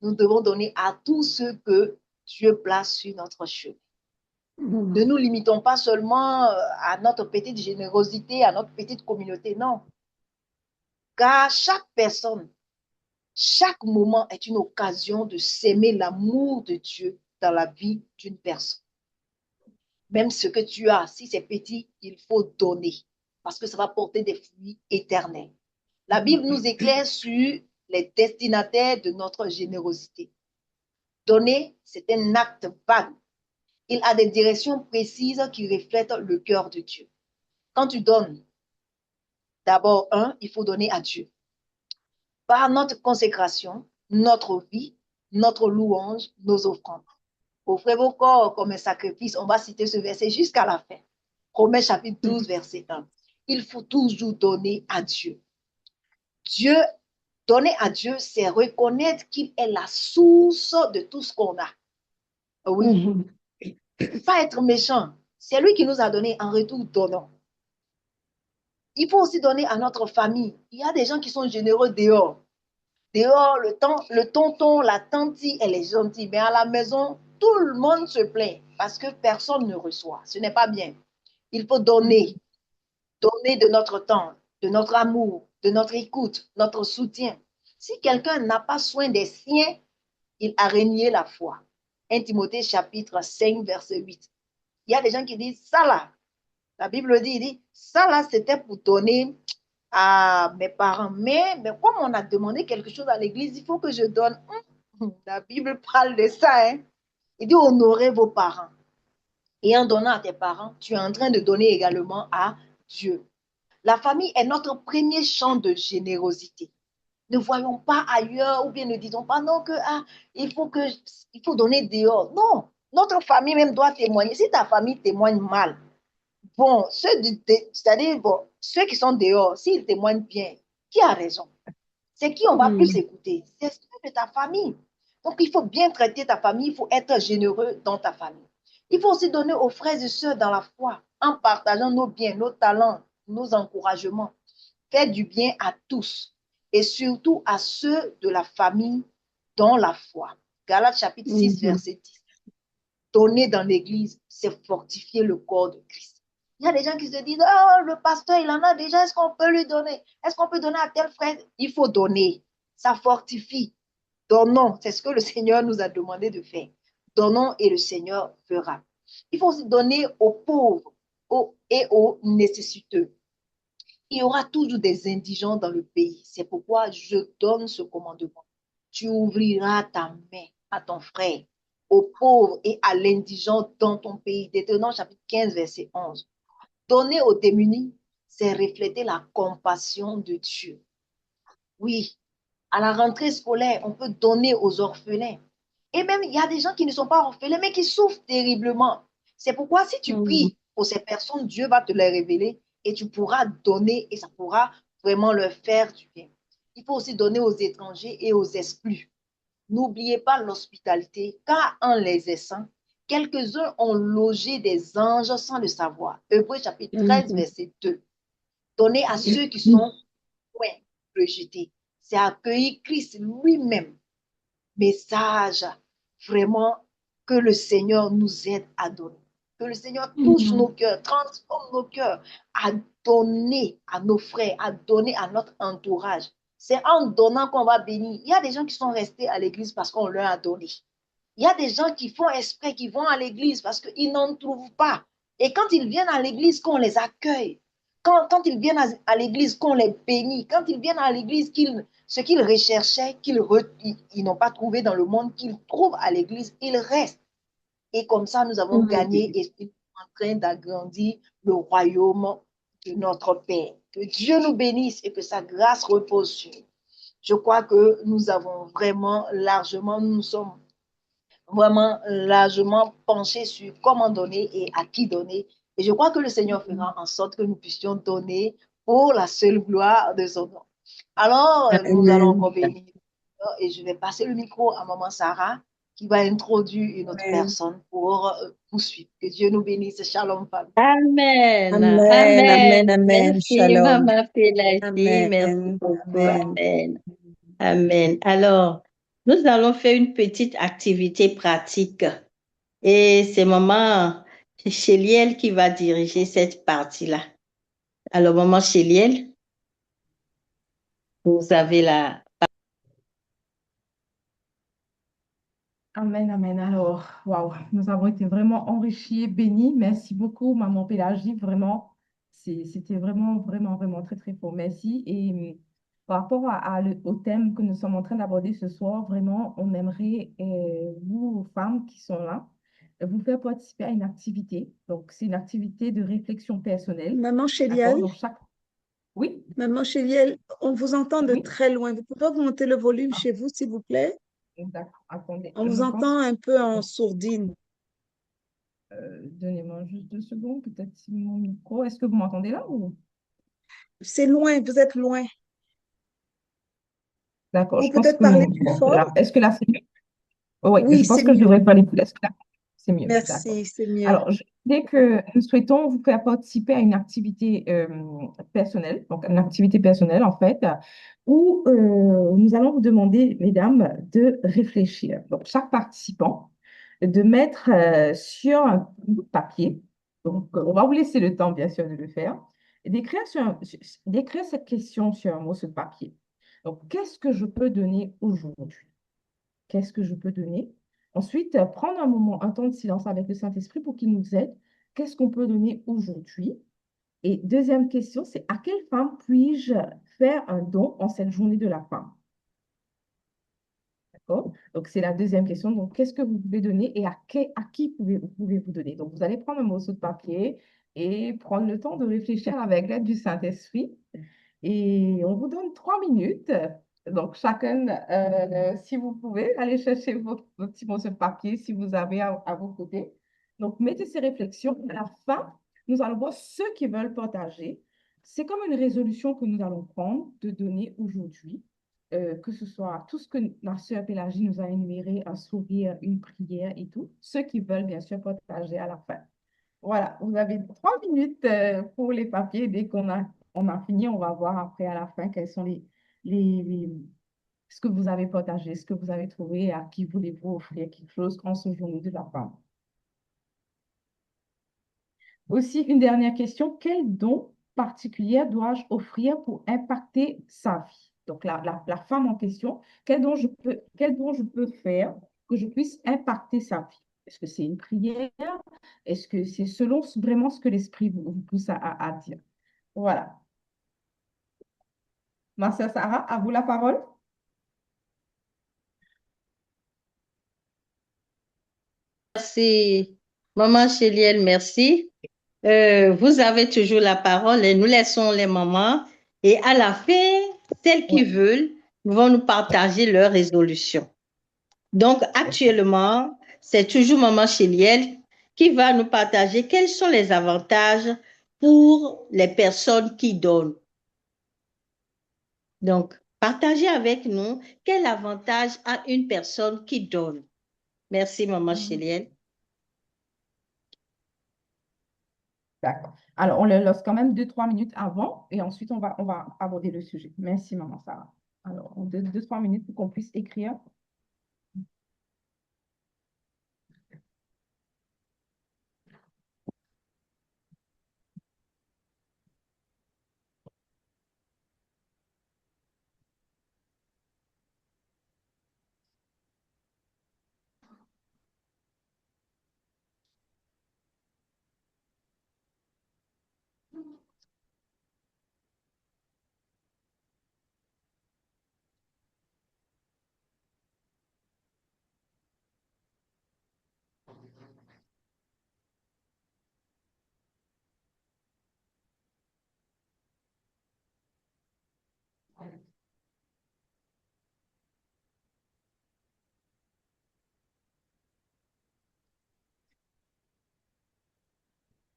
nous devons donner à tous ceux que Dieu place sur notre chemin. Ne nous limitons pas seulement à notre petite générosité, à notre petite communauté, non. Car chaque personne, chaque moment est une occasion de s'aimer l'amour de Dieu dans la vie d'une personne. Même ce que tu as, si c'est petit, il faut donner parce que ça va porter des fruits éternels. La Bible nous éclaire sur les destinataires de notre générosité. Donner, c'est un acte vague. Il a des directions précises qui reflètent le cœur de Dieu. Quand tu donnes, d'abord, il faut donner à Dieu. Par notre consécration, notre vie, notre louange, nos offrandes. Offrez vos corps comme un sacrifice. On va citer ce verset jusqu'à la fin. Romains chapitre 12, verset 1. Il faut toujours donner à Dieu. Donner à Dieu, c'est reconnaître qu'il est la source de tout ce qu'on a. Oui. Pas être méchant. C'est lui qui nous a donné, en retour, donnons. Il faut aussi donner à notre famille. Il y a des gens qui sont généreux dehors. Dehors, le tonton, la tante, elle est gentille. Mais à la maison, tout le monde se plaint parce que personne ne reçoit. Ce n'est pas bien. Il faut donner. Donner de notre temps, de notre amour, de notre écoute, notre soutien. Si quelqu'un n'a pas soin des siens, il a renié la foi. 1 Timothée chapitre 5, verset 8. Il y a des gens qui disent, ça là, la Bible dit, ça là, c'était pour donner à mes parents. Mais comme on a demandé quelque chose à l'église, il faut que je donne. La Bible parle de ça. Hein? Il dit, honorez vos parents. Et en donnant à tes parents, tu es en train de donner également à Dieu. La famille est notre premier champ de générosité. Ne voyons pas ailleurs ou bien ne disons pas non que il faut donner dehors. Non, notre famille même doit témoigner. Si ta famille témoigne mal, bon, c'est-à-dire ceux qui sont dehors, s'ils témoignent bien, qui a raison? C'est qui on va plus écouter? C'est ceux de ta famille. Donc, il faut bien traiter ta famille, il faut être généreux dans ta famille. Il faut aussi donner aux frères et sœurs dans la foi, en partageant nos biens, nos talents, nos encouragements. Faire du bien à tous et surtout à ceux de la famille dans la foi. Galates chapitre 6, verset 10. Donner dans l'église, c'est fortifier le corps de Christ. Il y a des gens qui se disent, oh, le pasteur, il en a déjà, est-ce qu'on peut lui donner? Est-ce qu'on peut donner à tel frère? Il faut donner, ça fortifie. Donnons, c'est ce que le Seigneur nous a demandé de faire. Donnons et le Seigneur fera. Il faut aussi donner aux pauvres et aux nécessiteux. Il y aura toujours des indigents dans le pays. C'est pourquoi je donne ce commandement. Tu ouvriras ta main à ton frère, aux pauvres et à l'indigent dans ton pays. Deutéronome chapitre 15, verset 11. Donner aux démunis, c'est refléter la compassion de Dieu. Oui, à la rentrée scolaire, on peut donner aux orphelins. Et même, il y a des gens qui ne sont pas orphelins, mais qui souffrent terriblement. C'est pourquoi si tu pries pour ces personnes, Dieu va te les révéler et tu pourras donner et ça pourra vraiment leur faire du bien. Il faut aussi donner aux étrangers et aux exclus. N'oubliez pas l'hospitalité, car en les laissant, quelques-uns ont logé des anges sans le savoir. Hébreux chapitre 13, verset 2. Donnez à ceux qui sont loin, rejetés. C'est accueillir Christ lui-même. Message vraiment que le Seigneur nous aide à donner. Que le Seigneur touche nos cœurs, transforme nos cœurs, à donner à nos frères, à donner à notre entourage. C'est en donnant qu'on va bénir. Il y a des gens qui sont restés à l'église parce qu'on leur a donné. Il y a des gens qui font exprès, qui vont à l'église parce qu'ils n'en trouvent pas. Et quand ils viennent à l'église, qu'on les accueille. Quand ils viennent à l'église, qu'on les bénit. Quand ils viennent à l'église, ce qu'ils recherchaient, ils n'ont pas trouvé dans le monde, qu'ils trouvent à l'église, ils restent. Et comme ça, nous avons gagné et nous sommes en train d'agrandir le royaume de notre Père. Que Dieu nous bénisse et que sa grâce repose sur nous. Je crois que nous avons vraiment largement, nous sommes vraiment largement penchés sur comment donner et à qui donner. Et je crois que le Seigneur fera en sorte que nous puissions donner pour la seule gloire de son nom. Alors, nous allons Amen. encore bénir et je vais passer le micro à Maman Sarah qui va introduire une autre Amen. personne pour poursuivre. Que Dieu nous bénisse. Shalom, famille. Amen. Amen. Amen. Amen. Amen. Merci, Shalom. Maman Pélagie. Merci Amen. beaucoup. Amen. Amen. Amen. Alors, nous allons faire une petite activité pratique. Et c'est Maman Chéliel qui va diriger cette partie-là. Alors, Maman Chéliel, vous avez la... Amen, amen. Alors, waouh, nous avons été vraiment enrichis et bénis. Merci beaucoup, Maman Pélagie. Vraiment, c'était vraiment, vraiment, vraiment très, très fort. Merci. Et par rapport au thème que nous sommes en train d'aborder ce soir, vraiment, on aimerait, vous, femmes qui sont là, vous faire participer à une activité. Donc, c'est une activité de réflexion personnelle. Maman D'accord? Chéliel, Donc, chaque... Oui, Maman Chéliel, on vous entend de oui. très loin. Vous pouvez augmenter le volume Ah, chez vous, s'il vous plaît? d'accord. Attendez, On je vous me entend pense. un peu en sourdine. Donnez-moi juste 2 secondes, peut-être si mon micro. Est-ce que vous m'entendez là ou... C'est loin, vous êtes loin. D'accord, Ou je pense peut-être que parler plus bon, fort? là, est-ce que là c'est mieux? Oh, oui, Oui, je c'est pense que je mieux. devrais parler plus. Est-ce que là c'est mieux? D'accord. Merci, c'est mieux. Alors, je disais que nous souhaitons vous faire participer à une activité personnelle, donc une activité personnelle en fait, où nous allons vous demander, mesdames, de réfléchir. Donc, chaque participant, de mettre sur un bout de papier, donc on va vous laisser le temps, bien sûr, de le faire, et d'écrire cette question sur un morceau de papier. Donc, qu'est-ce que je peux donner aujourd'hui? Qu'est-ce que je peux donner? Ensuite, prendre un moment, un temps de silence avec le Saint-Esprit pour qu'il nous aide. Qu'est-ce qu'on peut donner aujourd'hui? Et deuxième question, c'est à quelle femme puis-je faire un don en cette journée de la femme? D'accord? Donc, c'est la deuxième question. Donc, qu'est-ce que vous pouvez donner et à qui pouvez-vous donner? Donc, vous allez prendre un morceau de papier et prendre le temps de réfléchir avec l'aide du Saint-Esprit. Et on vous donne 3 minutes. Donc, chacun, si vous pouvez, allez chercher vos petits morceaux de papier si vous avez à vos côtés. Donc, mettez ces réflexions. À la fin, nous allons voir ceux qui veulent partager. C'est comme une résolution que nous allons prendre de donner aujourd'hui, que ce soit tout ce que la sœur Pélagie nous a énuméré, un sourire, une prière et tout. Ceux qui veulent, bien sûr, partager à la fin. Voilà, vous avez 3 minutes pour les papiers. Dès qu'on a fini, on va voir après à la fin quels sont ce que vous avez partagé, ce que vous avez trouvé, à qui voulez-vous offrir quelque chose en ce jour de la femme. Aussi, une dernière question, quel don particulier dois-je offrir pour impacter sa vie? Donc, la femme en question, quel don je peux faire que je puisse impacter sa vie? Est-ce que c'est une prière? Est-ce que c'est selon vraiment ce que l'Esprit vous pousse à dire? Voilà. Ma sœur Sarah, à vous la parole. Merci, Maman Chéliel, merci. Vous avez toujours la parole et nous laissons les mamans. Et à la fin, celles qui Ouais. veulent vont nous partager leurs résolutions. Donc, C'est ça. actuellement, c'est toujours Maman Chéliel qui va nous partager quels sont les avantages pour les personnes qui donnent. Donc, partagez avec nous quel avantage a une personne qui donne. Merci, Maman Mhm. Chéliel. D'accord. Alors, on le laisse quand même 2, 3 minutes avant et ensuite on va aborder le sujet. Merci, maman Sarah. Alors, 2, 3 minutes pour qu'on puisse écrire.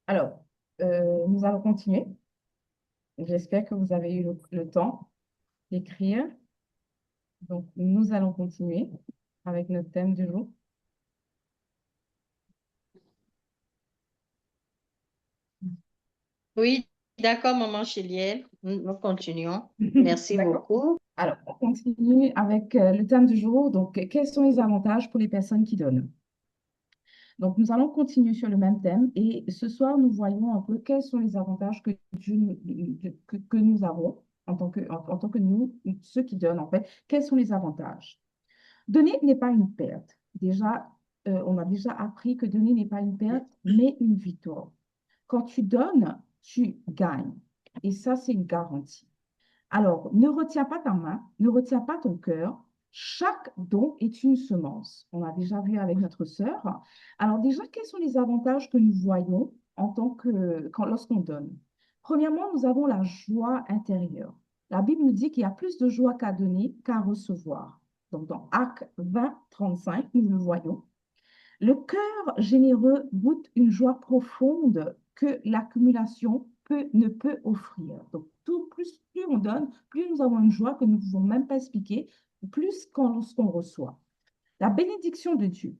Alors, nous allons continuer. J'espère que vous avez eu le temps d'écrire. Donc, nous allons continuer avec notre thème du jour. Oui, d'accord, maman Chélienne. Nous continuons. Merci D'accord. beaucoup. Alors, on continue avec le thème du jour. Donc, quels sont les avantages pour les personnes qui donnent? Donc, nous allons continuer sur le même thème et ce soir, nous voyons un peu quels sont les avantages que, que nous avons en tant que nous, ceux qui donnent, en fait. Quels sont les avantages? Donner n'est pas une perte. Déjà, on a déjà appris que donner n'est pas une perte, mais une victoire. Quand tu donnes, tu gagnes. Et ça, c'est une garantie. Alors, ne retiens pas ta main, ne retiens pas ton cœur. Chaque don est une semence. On a déjà vu avec notre sœur. Alors déjà, quels sont les avantages que nous voyons lorsqu'on donne? Premièrement, nous avons la joie intérieure. La Bible nous dit qu'il y a plus de joie qu'à donner qu'à recevoir. Donc dans Actes 20, 35, nous le voyons. Le cœur généreux goûte une joie profonde que l'accumulation ne peut offrir. Donc, plus on donne, plus nous avons une joie que nous ne pouvons même pas expliquer, plus lorsqu'on reçoit. La bénédiction de Dieu.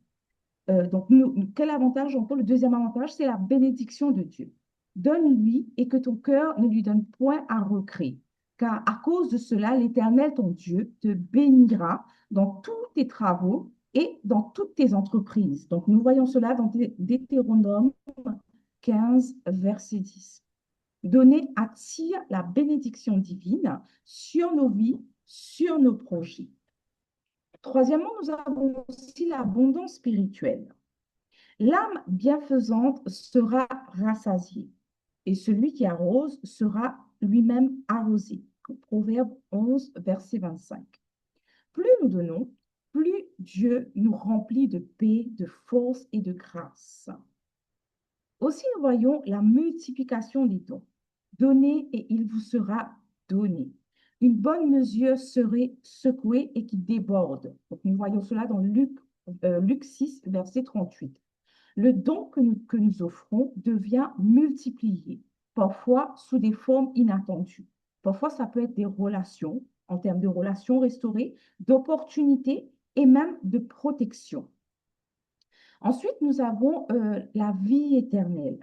Donc, quel avantage? Encore le deuxième avantage, c'est la bénédiction de Dieu. Donne-lui et que ton cœur ne lui donne point à recréer. Car à cause de cela, l'Éternel, ton Dieu, te bénira dans tous tes travaux et dans toutes tes entreprises. Donc, nous voyons cela dans Deutéronome 15, verset 10. Donner attire la bénédiction divine sur nos vies, sur nos projets. Troisièmement, nous avons aussi l'abondance spirituelle. L'âme bienfaisante sera rassasiée et celui qui arrose sera lui-même arrosé. Proverbe 11, verset 25. Plus nous donnons, plus Dieu nous remplit de paix, de force et de grâce. Aussi, nous voyons la multiplication des dons. Donnez et il vous sera donné. Une bonne mesure serait secouée et qui déborde. Donc, nous voyons cela dans Luc 6, verset 38. Le don que nous offrons devient multiplié, parfois sous des formes inattendues. Parfois, ça peut être des relations, en termes de relations restaurées, d'opportunités et même de protection. Ensuite, nous avons la vie éternelle.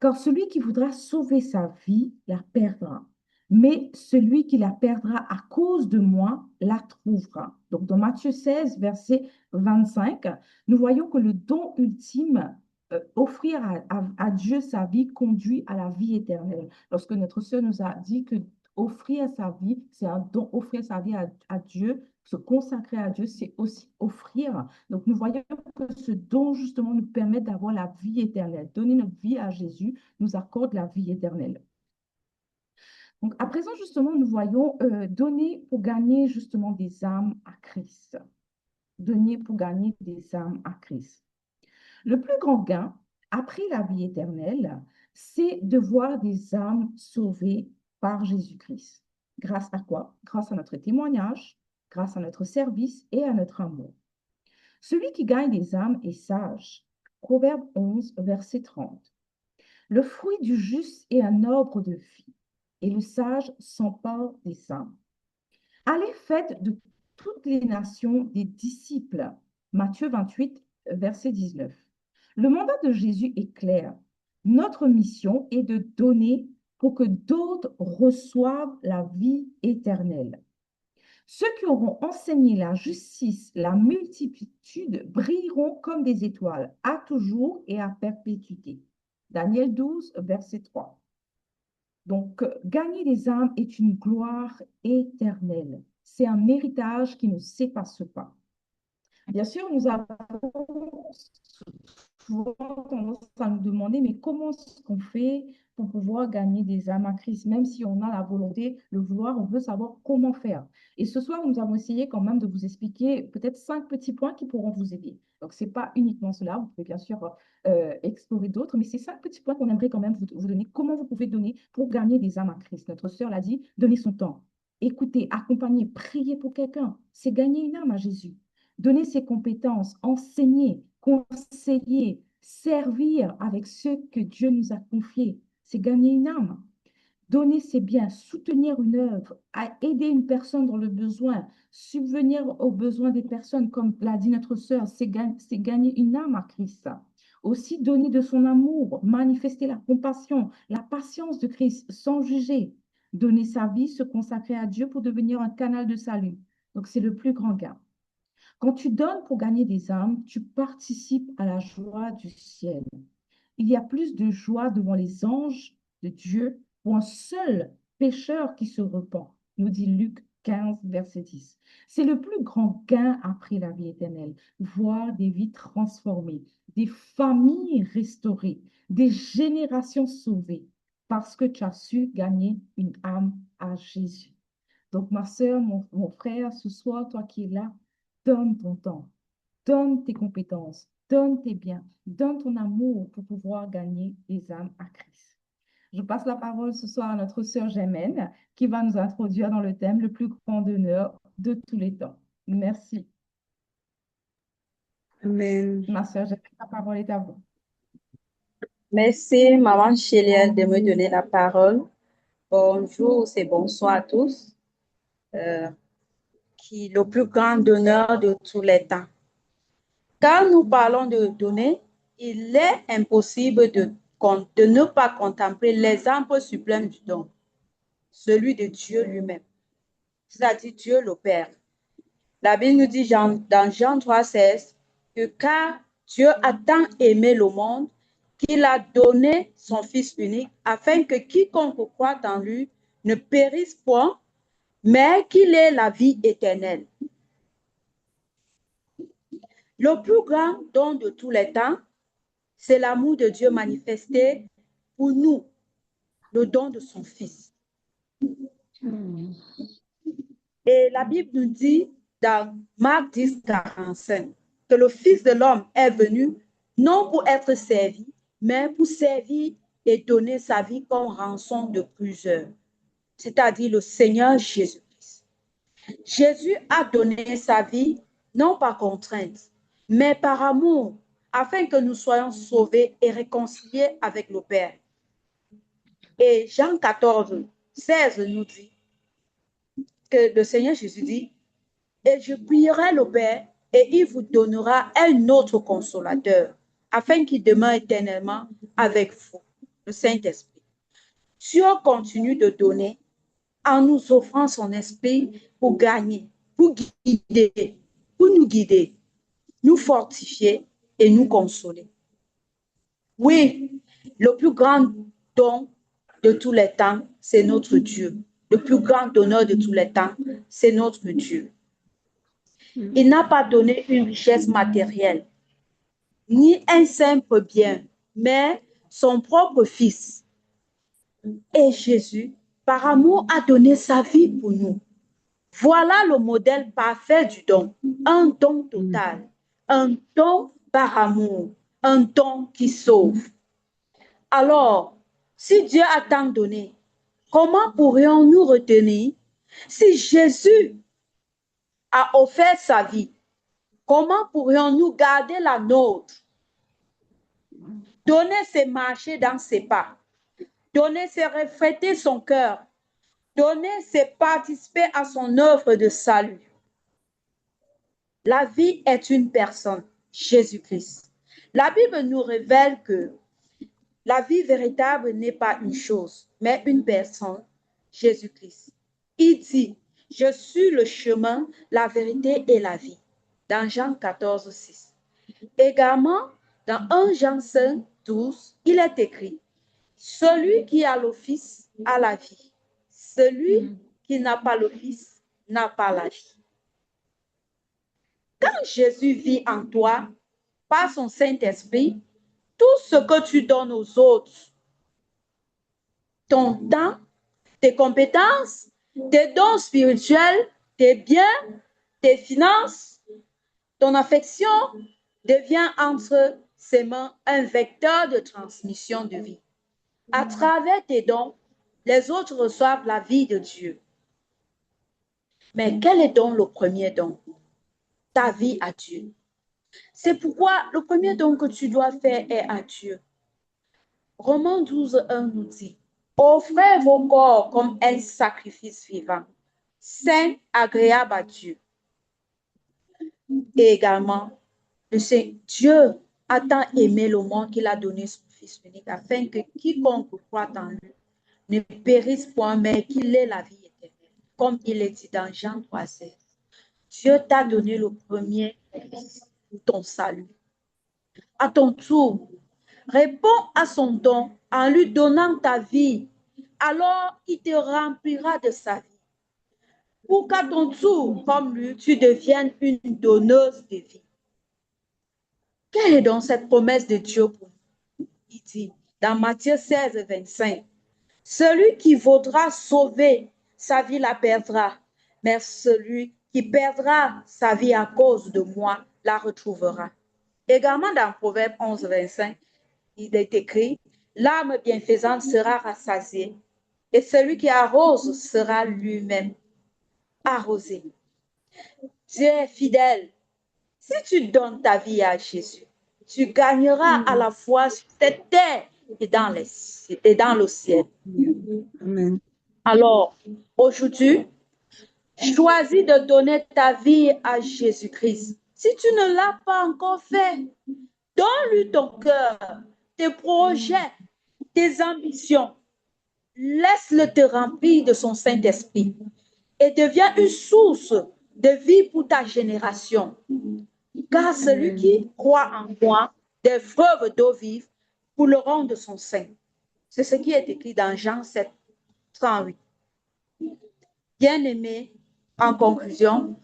Car celui qui voudra sauver sa vie la perdra. Mais celui qui la perdra à cause de moi la trouvera. Donc, dans Matthieu 16, verset 25, nous voyons que le don ultime, offrir à Dieu sa vie, conduit à la vie éternelle. Lorsque notre sœur nous a dit que offrir sa vie, c'est un don, offrir sa vie à Dieu, se consacrer à Dieu, c'est aussi offrir. Donc, nous voyons que ce don, justement, nous permet d'avoir la vie éternelle. Donner notre vie à Jésus nous accorde la vie éternelle. Donc, à présent, justement, nous voyons donner pour gagner, justement, des âmes à Christ. Donner pour gagner des âmes à Christ. Le plus grand gain, après la vie éternelle, c'est de voir des âmes sauvées par Jésus-Christ. Grâce à quoi? Grâce à notre témoignage, grâce à notre service et à notre amour. Celui qui gagne des âmes est sage. Proverbe 11, verset 30. Le fruit du juste est un arbre de vie, et le sage s'empare des âmes. Allez, faites de toutes les nations des disciples. Matthieu 28, verset 19. Le mandat de Jésus est clair. Notre mission est de donner pour que d'autres reçoivent la vie éternelle. Ceux qui auront enseigné la justice, la multitude, brilleront comme des étoiles, à toujours et à perpétuité. Daniel 12, verset 3. Donc, gagner des âmes est une gloire éternelle. C'est un héritage qui ne s'efface pas. Bien sûr, nous avons souvent tendance à nous demander, mais comment est-ce qu'on fait pour pouvoir gagner des âmes à Christ? Même si on a la volonté, le vouloir, on veut savoir comment faire. Et ce soir, nous avons essayé quand même de vous expliquer peut-être 5 petits points qui pourront vous aider. Donc, ce n'est pas uniquement cela, vous pouvez bien sûr explorer d'autres, mais c'est 5 petits points qu'on aimerait quand même vous donner. Comment vous pouvez donner pour gagner des âmes à Christ? Notre sœur l'a dit, donner son temps. Écoutez, accompagner, prier pour quelqu'un, c'est gagner une âme à Jésus. Donner ses compétences, enseigner, conseiller, Servir avec ce que Dieu nous a confié, c'est gagner une âme. Donner ses biens, soutenir une œuvre, aider une personne dans le besoin, subvenir aux besoins des personnes, comme l'a dit notre sœur, c'est gagner une âme à Christ. Aussi donner de son amour, manifester la compassion, la patience de Christ sans juger. Donner sa vie, se consacrer à Dieu pour devenir un canal de salut. Donc c'est le plus grand gain. Quand tu donnes pour gagner des âmes, tu participes à la joie du ciel. Il y a plus de joie devant les anges de Dieu pour un seul pécheur qui se repent, nous dit Luc 15, verset 10. C'est le plus grand gain après la vie éternelle, voir des vies transformées, des familles restaurées, des générations sauvées, parce que tu as su gagner une âme à Jésus. Donc, ma soeur, mon frère, ce soir, toi qui es là, donne ton temps, donne tes compétences, donne tes biens, donne ton amour pour pouvoir gagner les âmes à Christ. Je passe la parole ce soir à notre sœur Germaine qui va nous introduire dans le thème le plus grand honneur de tous les temps. Merci. Amen. Ma sœur Germaine, la parole est à vous. Merci, Maman Chélienne, de me donner la parole. Bonjour, c'est bonsoir à tous. Qui le plus grand donneur de tous les temps. Quand nous parlons de donner, il est impossible de ne pas contempler l'exemple suprême du don, celui de Dieu lui-même, c'est-à-dire Dieu le Père. La Bible nous dit dans Jean 3,16 que car Dieu a tant aimé le monde qu'il a donné son Fils unique afin que quiconque croit en lui ne périsse point, mais qu'il ait la vie éternelle. Le plus grand don de tous les temps, c'est l'amour de Dieu manifesté pour nous, le don de son Fils. Et la Bible nous dit dans Marc 10, 45 que le Fils de l'homme est venu non pour être servi, mais pour servir et donner sa vie comme rançon de plusieurs, c'est-à-dire le Seigneur Jésus-Christ. Jésus a donné sa vie non par contrainte, mais par amour, afin que nous soyons sauvés et réconciliés avec le Père. Et Jean 14, 16 nous dit que le Seigneur Jésus dit, « Et je prierai le Père, et il vous donnera un autre consolateur, afin qu'il demeure éternellement avec vous, le Saint-Esprit. » Dieu continue de donner en nous offrant son esprit pour gagner, pour nous guider, nous fortifier et nous consoler. Oui, le plus grand don de tous les temps, c'est notre Dieu. Le plus grand donneur de tous les temps, c'est notre Dieu. Il n'a pas donné une richesse matérielle, ni un simple bien, mais son propre Fils. Et Jésus, par amour, a donné sa vie pour nous. Voilà le modèle parfait du don, un don total, un don par amour, un don qui sauve. Alors, si Dieu a tant donné, comment pourrions-nous retenir si Jésus a offert sa vie? Comment pourrions-nous garder la nôtre? Donner ses marcher dans ses pas, donner ses refléter son cœur, donner c'est participer à son œuvre de salut. La vie est une personne, Jésus-Christ. La Bible nous révèle que la vie véritable n'est pas une chose, mais une personne, Jésus-Christ. Il dit, « Je suis le chemin, la vérité et la vie » dans Jean 14, 6. Également, dans 1 Jean 5, 12, il est écrit, « Celui qui a le Fils a la vie. Celui qui n'a pas le Fils n'a pas la vie. » Quand Jésus vit en toi, par son Saint-Esprit, tout ce que tu donnes aux autres, ton temps, tes compétences, tes dons spirituels, tes biens, tes finances, ton affection, devient entre ses mains un vecteur de transmission de vie. À travers tes dons, les autres reçoivent la vie de Dieu. Mais quel est donc le premier don? Ta vie à Dieu. C'est pourquoi le premier don que tu dois faire est à Dieu. Romains 12, 1 nous dit, offrez vos corps comme un sacrifice vivant, saint, agréable à Dieu. Et également, Dieu a tant aimé le monde qu'il a donné son Fils unique, afin que quiconque croit en lui ne périsse point, mais qu'il ait la vie éternelle. Comme il est dit dans Jean 3,16. Dieu t'a donné le premier Fils pour ton salut. À ton tour, réponds à son don en lui donnant ta vie. Alors, il te remplira de sa vie. Pour qu'à ton tour, comme lui, tu deviennes une donneuse de vie. Quelle est donc cette promesse de Dieu pour nous? Il dit dans Matthieu 16, 25, celui qui voudra sauver sa vie la perdra, mais celui qui perdra sa vie à cause de moi la retrouvera. Également dans Proverbe 11, 25, il est écrit, l'âme bienfaisante sera rassasiée et celui qui arrose sera lui-même arrosé. Dieu est fidèle. Si tu donnes ta vie à Jésus, tu gagneras à la fois sur cette terre et dans le ciel. Amen. Alors, aujourd'hui, choisis de donner ta vie à Jésus-Christ. Si tu ne l'as pas encore fait, donne-lui ton cœur, tes projets, tes ambitions. Laisse-le te remplir de son Saint-Esprit et deviens une source de vie pour ta génération. Car celui qui croit en moi, des fleuves d'eau vive couleront de son sein. C'est ce qui est écrit dans Jean 7, 38. Bien-aimés, en conclusion,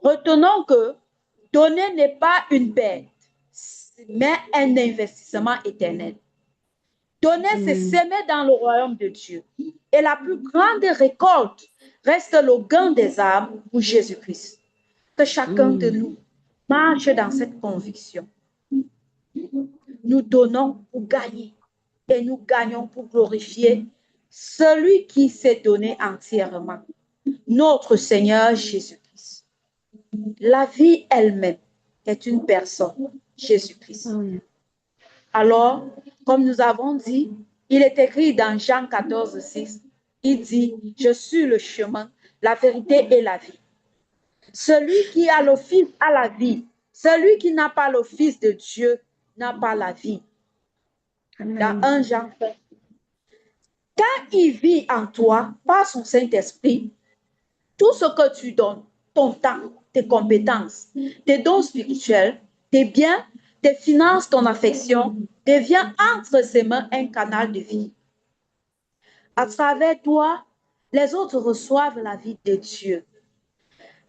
retenons que donner n'est pas une perte, mais un investissement éternel. Donner, c'est s'aimer dans le royaume de Dieu. Et la plus grande récolte reste le gain des âmes pour Jésus-Christ. Que chacun de nous marche dans cette conviction. Nous donnons pour gagner et nous gagnons pour glorifier celui qui s'est donné entièrement, notre Seigneur Jésus-Christ. La vie elle-même est une personne, Jésus-Christ. Alors, comme nous avons dit, il est écrit dans Jean 14, 6, il dit, je suis le chemin, la vérité et la vie. Celui qui a le Fils a la vie. Celui qui n'a pas le Fils de Dieu n'a pas la vie. Dans 1 Jean 5. Quand il vit en toi, par son Saint-Esprit, tout ce que tu donnes, ton temps, tes compétences, tes dons spirituels, tes biens, tes finances, ton affection, devient entre ses mains un canal de vie. À travers toi, les autres reçoivent la vie de Dieu.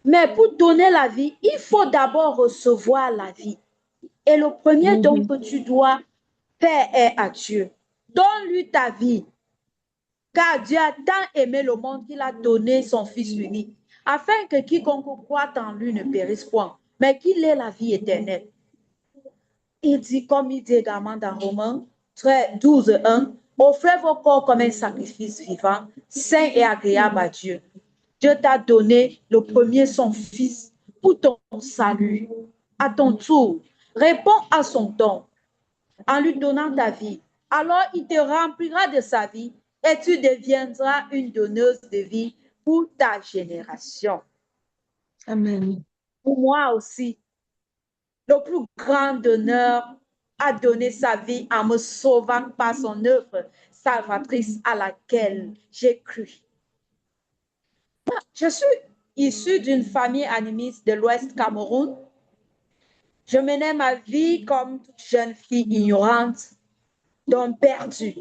Mais pour donner la vie, il faut d'abord recevoir la vie. Et le premier don que tu dois faire est à Dieu. Donne-lui ta vie. Car Dieu a tant aimé le monde qu'il a donné son Fils unique, afin que quiconque croit en lui ne périsse point, mais qu'il ait la vie éternelle. Il dit, comme il dit également dans Romains 12, 1, offrez vos corps comme un sacrifice vivant, saint et agréable à Dieu. Dieu t'a donné le premier son Fils pour ton salut. À ton tour, réponds à son don en lui donnant ta vie. Alors il te remplira de sa vie et tu deviendras une donneuse de vie pour ta génération. Amen. Pour moi aussi, le plus grand donneur a donné sa vie en me sauvant par son œuvre salvatrice à laquelle j'ai cru. Je suis issue d'une famille animiste de l'Ouest Cameroun. Je menais ma vie comme toute jeune fille ignorante d'un perdu,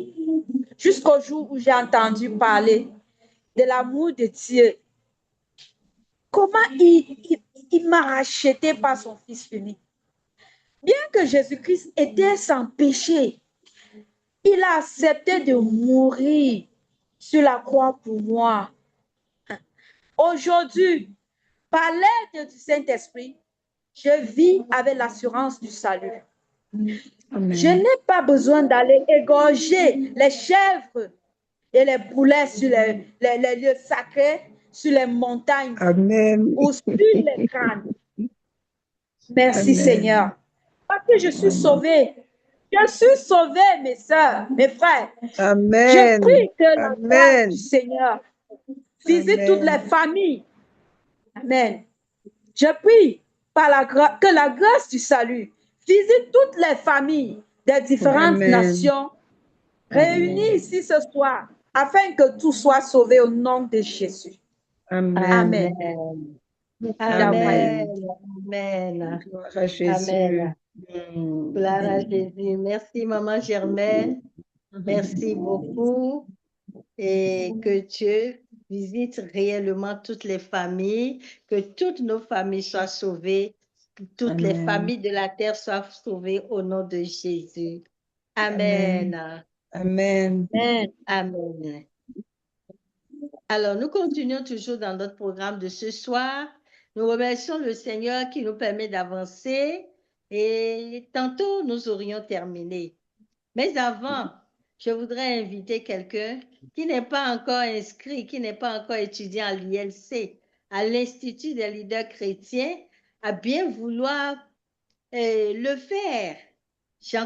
jusqu'au jour où j'ai entendu parler de l'amour de Dieu. Comment il m'a racheté par son Fils unique. Bien que Jésus-Christ était sans péché, il a accepté de mourir sur la croix pour moi. Aujourd'hui, par l'aide du Saint-Esprit, je vis avec l'assurance du salut. Amen. Je n'ai pas besoin d'aller égorger les chèvres et les poulets sur les lieux sacrés, sur les montagnes Amen. ou sur les crânes. Merci Amen. Seigneur. Parce que je suis sauvée. Je suis sauvée, mes sœurs, mes frères. Je Amen. prie que la grâce Amen. du Seigneur visite toutes les Amen. familles. Amen. Je prie que la grâce du salut visite toutes les familles des différentes Amen. nations réunies ici ce soir afin que tout soit sauvé au nom de Jésus. Amen. Amen. Amen. Amen. Amen. Gloire à Jésus. Amen. Gloire à Jésus. Merci, Maman Germaine. Merci beaucoup. Et que Dieu visite réellement toutes les familles, que toutes nos familles soient sauvées, que toutes les Amen. familles de la terre soient sauvées au nom de Jésus. Amen. Amen. Amen. Amen. Alors, nous continuons toujours dans notre programme de ce soir. Nous remercions le Seigneur qui nous permet d'avancer et tantôt nous aurions terminé. Mais avant, je voudrais inviter quelqu'un qui n'est pas encore inscrit, qui n'est pas encore étudiant à l'ILC, à l'Institut des leaders chrétiens, à bien vouloir le faire. Je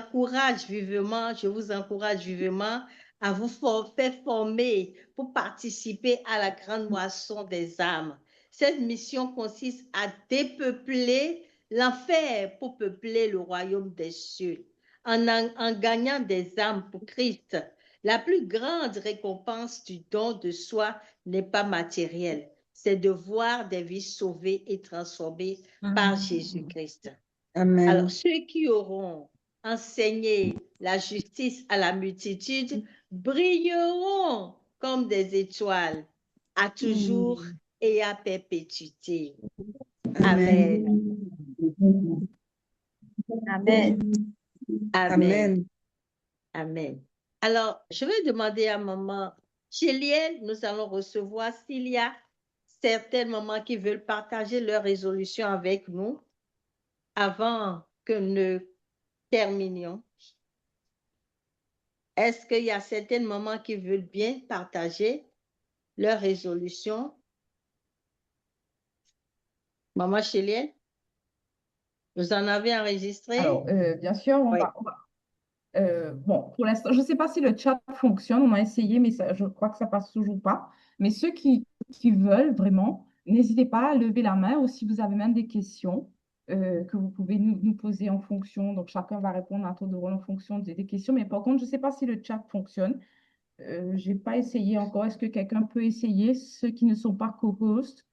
vous encourage vivement à vous faire former pour participer à la grande moisson des âmes. Cette mission consiste à dépeupler l'enfer pour peupler le royaume des cieux. En gagnant des âmes pour Christ, la plus grande récompense du don de soi n'est pas matérielle, c'est de voir des vies sauvées et transformées par Jésus-Christ. Amen. Alors, ceux qui auront enseigné la justice à la multitude brilleront comme des étoiles à toujours et à perpétuité. Amen. Amen. Amen. Amen. Amen. Alors, je vais demander à maman Chélienne, nous allons recevoir s'il y a certaines mamans qui veulent partager leur résolution avec nous avant que nous terminions. Est-ce qu'il y a certaines mamans qui veulent bien partager leur résolution? Maman Chélienne, vous en avez enregistré? Alors, bien sûr, Oui. bon, pour l'instant, je ne sais pas si le chat fonctionne, on a essayé, mais je crois que ça passe toujours pas. Mais ceux qui veulent vraiment, n'hésitez pas à lever la main ou si vous avez même des questions que vous pouvez nous poser en fonction. Donc, chacun va répondre à tour de rôle en fonction des questions. Mais par contre, je ne sais pas si le chat fonctionne. Je n'ai pas essayé encore. Est-ce que quelqu'un peut essayer, ceux qui ne sont pas co-host?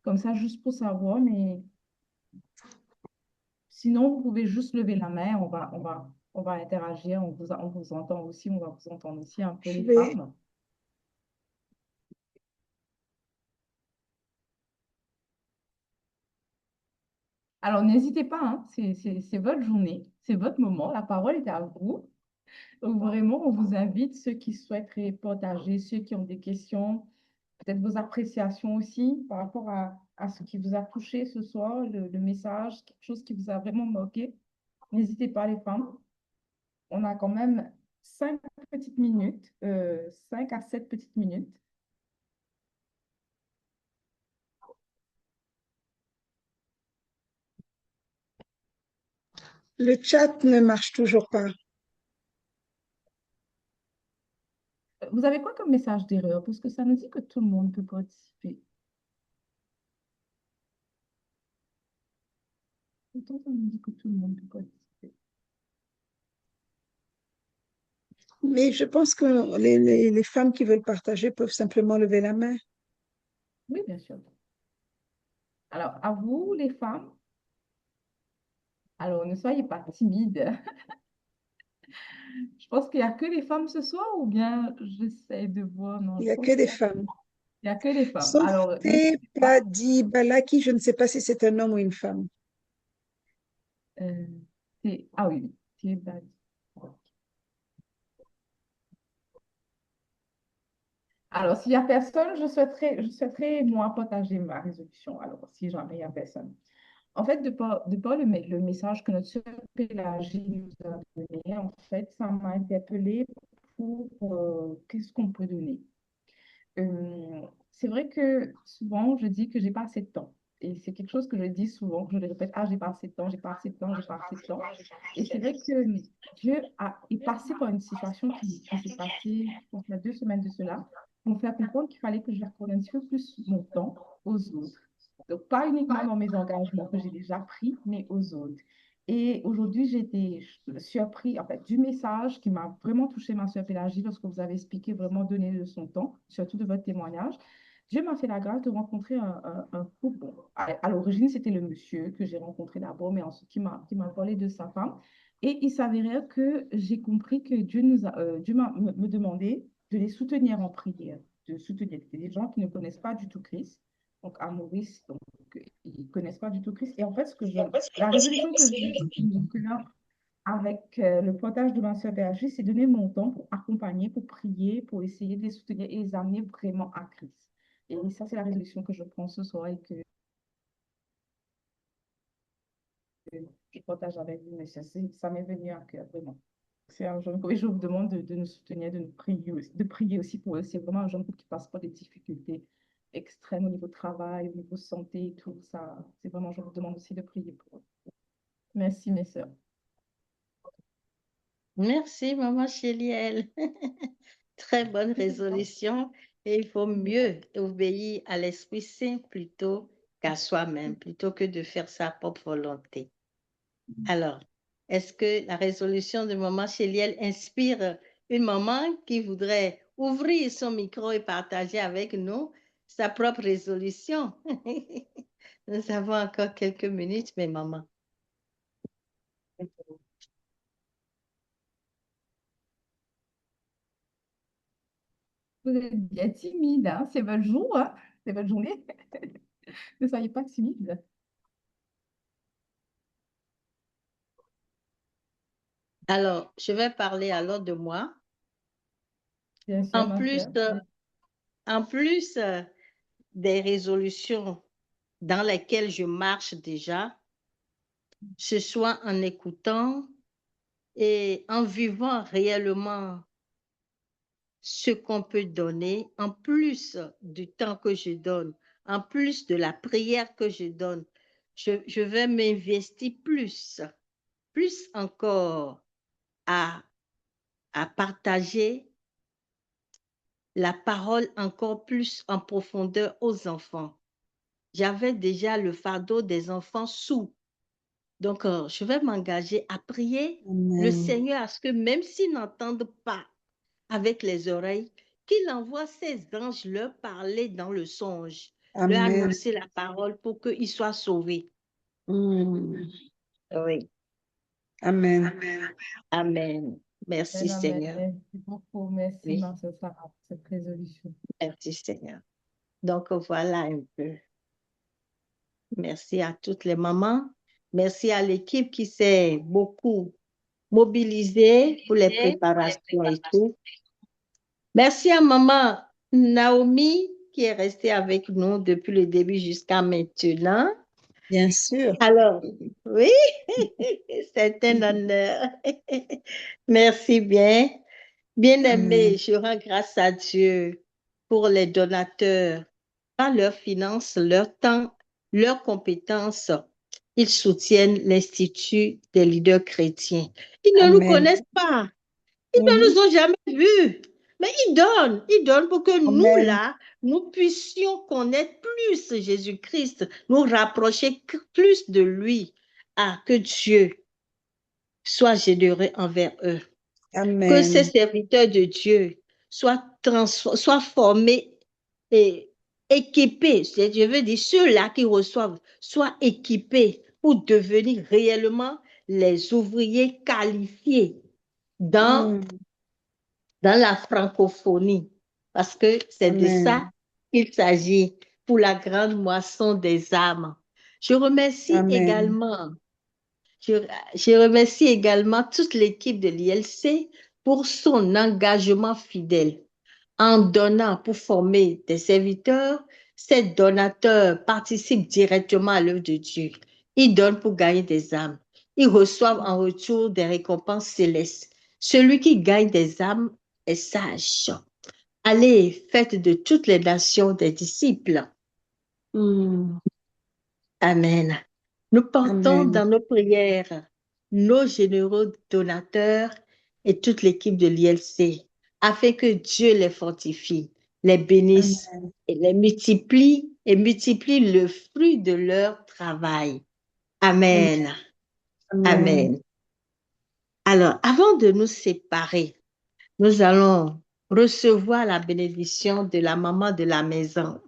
Comme ça, juste pour savoir, mais sinon, vous pouvez juste lever la main, on va interagir, on vous entend aussi, on va vous entendre aussi un peu Je les vais- femmes. Alors, n'hésitez pas, hein, c'est votre journée, c'est votre moment, la parole est à vous. Donc, vraiment, on vous invite, ceux qui souhaiteraient partager, ceux qui ont des questions, peut-être vos appréciations aussi par rapport à ce qui vous a touché ce soir, le message, quelque chose qui vous a vraiment marqué. N'hésitez pas, les femmes. On a quand même 5 petites minutes, 5 à 7 petites minutes. Le chat ne marche toujours pas. Vous avez quoi comme message d'erreur? Parce que ça nous dit que tout le monde peut participer. Pourtant, ça nous dit que tout le monde peut participer. Mais je pense que les femmes qui veulent partager peuvent simplement lever la main. Oui, bien sûr. Alors, à vous, les femmes. Alors, ne soyez pas timides. Je pense qu'il n'y a que les femmes ce soir ou bien j'essaie de voir. Non, Il je n'y a pense que des qu'il femmes. n'y a que les femmes. Sauf Alors, Tebadi Balaki, je ne sais pas si c'est un homme ou une femme. euh, ah oui, oui, Tibadi. Alors, s'il n'y a personne, je souhaiterais, moi, partager ma résolution. Alors, si jamais il n'y a personne. En fait, de par le message que notre sœur Pélagie nous a donné, en fait, ça m'a interpellée pour qu'est-ce qu'on peut donner. C'est vrai que souvent, je dis que j'ai pas assez de temps. Et c'est quelque chose que je dis souvent, je le répète, ah, j'ai pas assez de temps, j'ai pas assez de temps, j'ai pas assez de temps. Et c'est vrai que est passé par une situation qui s'est passée, je pense, il y a 2 semaines de cela, pour me faire comprendre qu'il fallait que je accorde un petit peu plus mon temps aux autres. Donc, pas uniquement dans mes engagements que j'ai déjà pris, mais aux autres. Et aujourd'hui, j'ai été surpris, en fait, du message qui m'a vraiment touché, ma soeur Pélagie, lorsque vous avez expliqué, vraiment donné de son temps, surtout de votre témoignage. Dieu m'a fait la grâce de rencontrer un couple. Bon, à l'origine, c'était le monsieur que j'ai rencontré d'abord, mais ensuite qui m'a parlé de sa femme. Et il s'avérait que j'ai compris que Dieu me demandé de les soutenir en prière, de soutenir des gens qui ne connaissent pas du tout Christ, donc à Maurice, donc ils ne connaissent pas du tout Christ. Et en fait, la résolution que j'ai que là, avec le partage de ma soeur Béatrice, c'est donner mon temps pour accompagner, pour prier, pour essayer de les soutenir et les amener vraiment à Christ. Et ça, c'est la résolution que je prends ce soir et que je partage avec vous. Mais ça m'est venu à cœur, vraiment. C'est un jeune couple et je vous demande de nous soutenir, de prier aussi pour eux. C'est vraiment un jeune couple qui passe par des difficultés extrêmes au niveau travail, au niveau santé et tout ça. C'est vraiment, je vous demande aussi de prier pour eux. Merci, mes sœurs. Merci, maman Chéliel. Très bonne résolution. Et il faut mieux obéir à l'Esprit Saint plutôt qu'à soi-même, plutôt que de faire sa propre volonté. Alors, est-ce que la résolution de maman Chéliel inspire une maman qui voudrait ouvrir son micro et partager avec nous sa propre résolution? Nous avons encore quelques minutes, mes mamans. Vous êtes bien timide, hein? C'est votre jour, hein? C'est votre journée. Ne soyez pas timide. Alors, je vais parler alors de moi. Bien sûr, En ma plus, sœur. en plus des résolutions dans lesquelles je marche déjà, ce soit en écoutant et en vivant réellement ce qu'on peut donner, en plus du temps que je donne, en plus de la prière que je donne, je vais m'investir plus encore à, à partager la parole encore plus en profondeur aux enfants. J'avais déjà le fardeau des enfants sourds. Donc, je vais m'engager à prier le Amen. Seigneur à ce que même s'ils n'entendent pas avec les oreilles, qu'il envoie ses anges leur parler dans le songe, leur Amen. annoncer la parole pour qu'ils soient sauvés. Oui. Amen. Amen. Merci Amen, amen. Seigneur. Merci beaucoup. Merci, Oui, ma sœur Sarah, pour cette résolution. merci Seigneur. Donc, voilà un peu. Merci à toutes les mamans. Merci à l'équipe qui s'est beaucoup mobilisée pour les préparations et tout. Merci à maman Naomi qui est restée avec nous depuis le début jusqu'à maintenant. Bien sûr. Alors, oui, c'est un honneur. Merci bien. Bien-aimé, Amen. je rends grâce à Dieu pour les donateurs, par leurs finances, leur temps, leurs compétences. Ils soutiennent l'Institut des leaders chrétiens. Ils ne nous Amen. connaissent pas. Ils ne Mhm. nous ont jamais vus. Mais ils donnent pour que nous, Amen. là, nous puissions connaître plus Jésus-Christ, nous rapprocher plus de lui. Ah, que Dieu soit généreux envers eux. Que ces Amen. serviteurs de Dieu soient formés et équipés. Je veux dire, ceux-là qui reçoivent soient équipés pour devenir réellement les ouvriers qualifiés dans Mm. la francophonie, parce que c'est de ça Amen. qu'il s'agit pour la grande moisson des âmes. Je remercie Amen. également, je, je remercie également toute l'équipe de l'ILC pour son engagement fidèle en donnant pour former des serviteurs. Ces donateurs participent directement à l'œuvre de Dieu. Ils donnent pour gagner des âmes. Ils reçoivent en retour des récompenses célestes. Celui qui gagne des âmes est sage. Allez, faites de toutes les nations des disciples. Mm. Amen. Nous portons Amen. dans nos prières nos généreux donateurs et toute l'équipe de l'ILC afin que Dieu les fortifie, les bénisse Amen. et multiplie le fruit de leur travail. Amen. Amen. Amen. Alors, avant de nous séparer, nous allons recevoir la bénédiction de la maman de la maison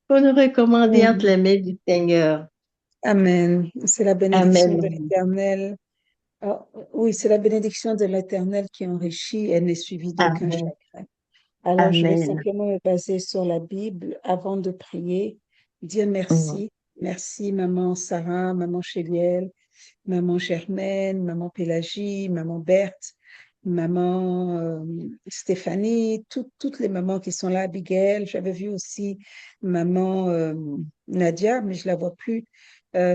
pour nous recommander entre les mains du Seigneur. Amen. C'est la bénédiction de Amen. l'Éternel. Ah, oui, c'est la bénédiction de l'Éternel qui enrichit, elle n'est suivie d'aucun Amen. chagrin. Alors, je vais Amen. simplement me baser sur la Bible avant de prier, dire Mhm. merci. Merci, maman Sarah, maman Chéliel, maman Germaine, maman Pélagie, maman Berthe, maman Stéphanie, toutes les mamans qui sont là, Abigail. J'avais vu aussi maman Nadia, mais je la vois plus.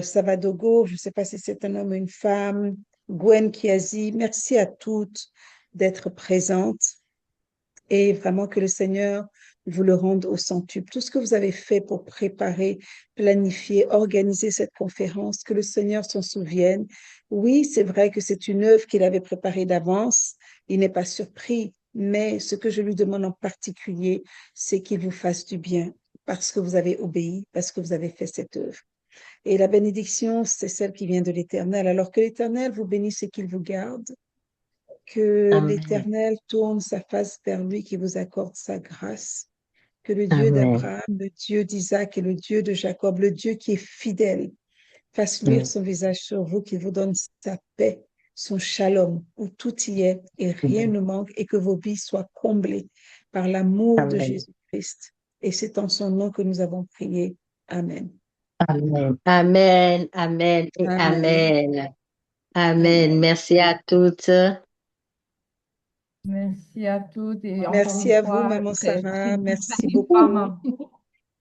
Savadogo, je ne sais pas si c'est un homme ou une femme. Gwen Kiazi, merci à toutes d'être présentes et vraiment que le Seigneur vous le rende au centuple. Tout ce que vous avez fait pour préparer, planifier, organiser cette conférence, que le Seigneur s'en souvienne. Oui, c'est vrai que c'est une œuvre qu'il avait préparée d'avance. Il n'est pas surpris, mais ce que je lui demande en particulier, c'est qu'il vous fasse du bien parce que vous avez obéi, parce que vous avez fait cette œuvre. Et la bénédiction, c'est celle qui vient de l'Éternel. Alors que l'Éternel vous bénisse et qu'il vous garde, que Amen. l'Éternel tourne sa face vers lui, qui vous accorde sa grâce, que le Dieu Amen. d'Abraham, le Dieu d'Isaac et le Dieu de Jacob, le Dieu qui est fidèle, fasse luire Mhm. son visage sur vous, qui vous donne sa paix, son shalom, où tout y est et rien ne manque, et que vos vies soient comblées par l'amour de Amen. Jésus-Christ. Et c'est en son nom que nous avons prié. Amen. Amen. Amen. Amen et Amen. Amen. Amen. Amen. Merci à toutes. Merci à toutes et encore Merci une à vous, fois, maman très, très Sarah. Merci belle femme beaucoup. à vous.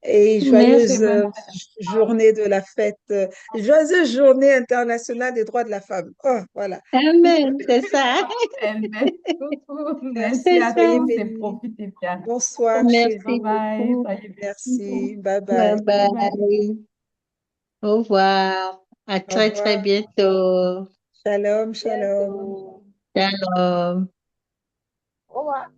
Et Merci. joyeuse Vraiment, journée de la fête, joyeuse journée internationale des droits de la femme. Oh, voilà. Amen. C'est ça. merci beaucoup. Merci Merci, C'est à ça. soyez tous et bénis. profitez bien. Bonsoir, Bye Merci chérie. bye. beaucoup. Soyez bénis. Merci. Bye Bye bye. Bye bye. bye. Au revoir. À Au très, très revoir. bientôt. Shalom, shalom. Bientôt. Shalom. Au revoir.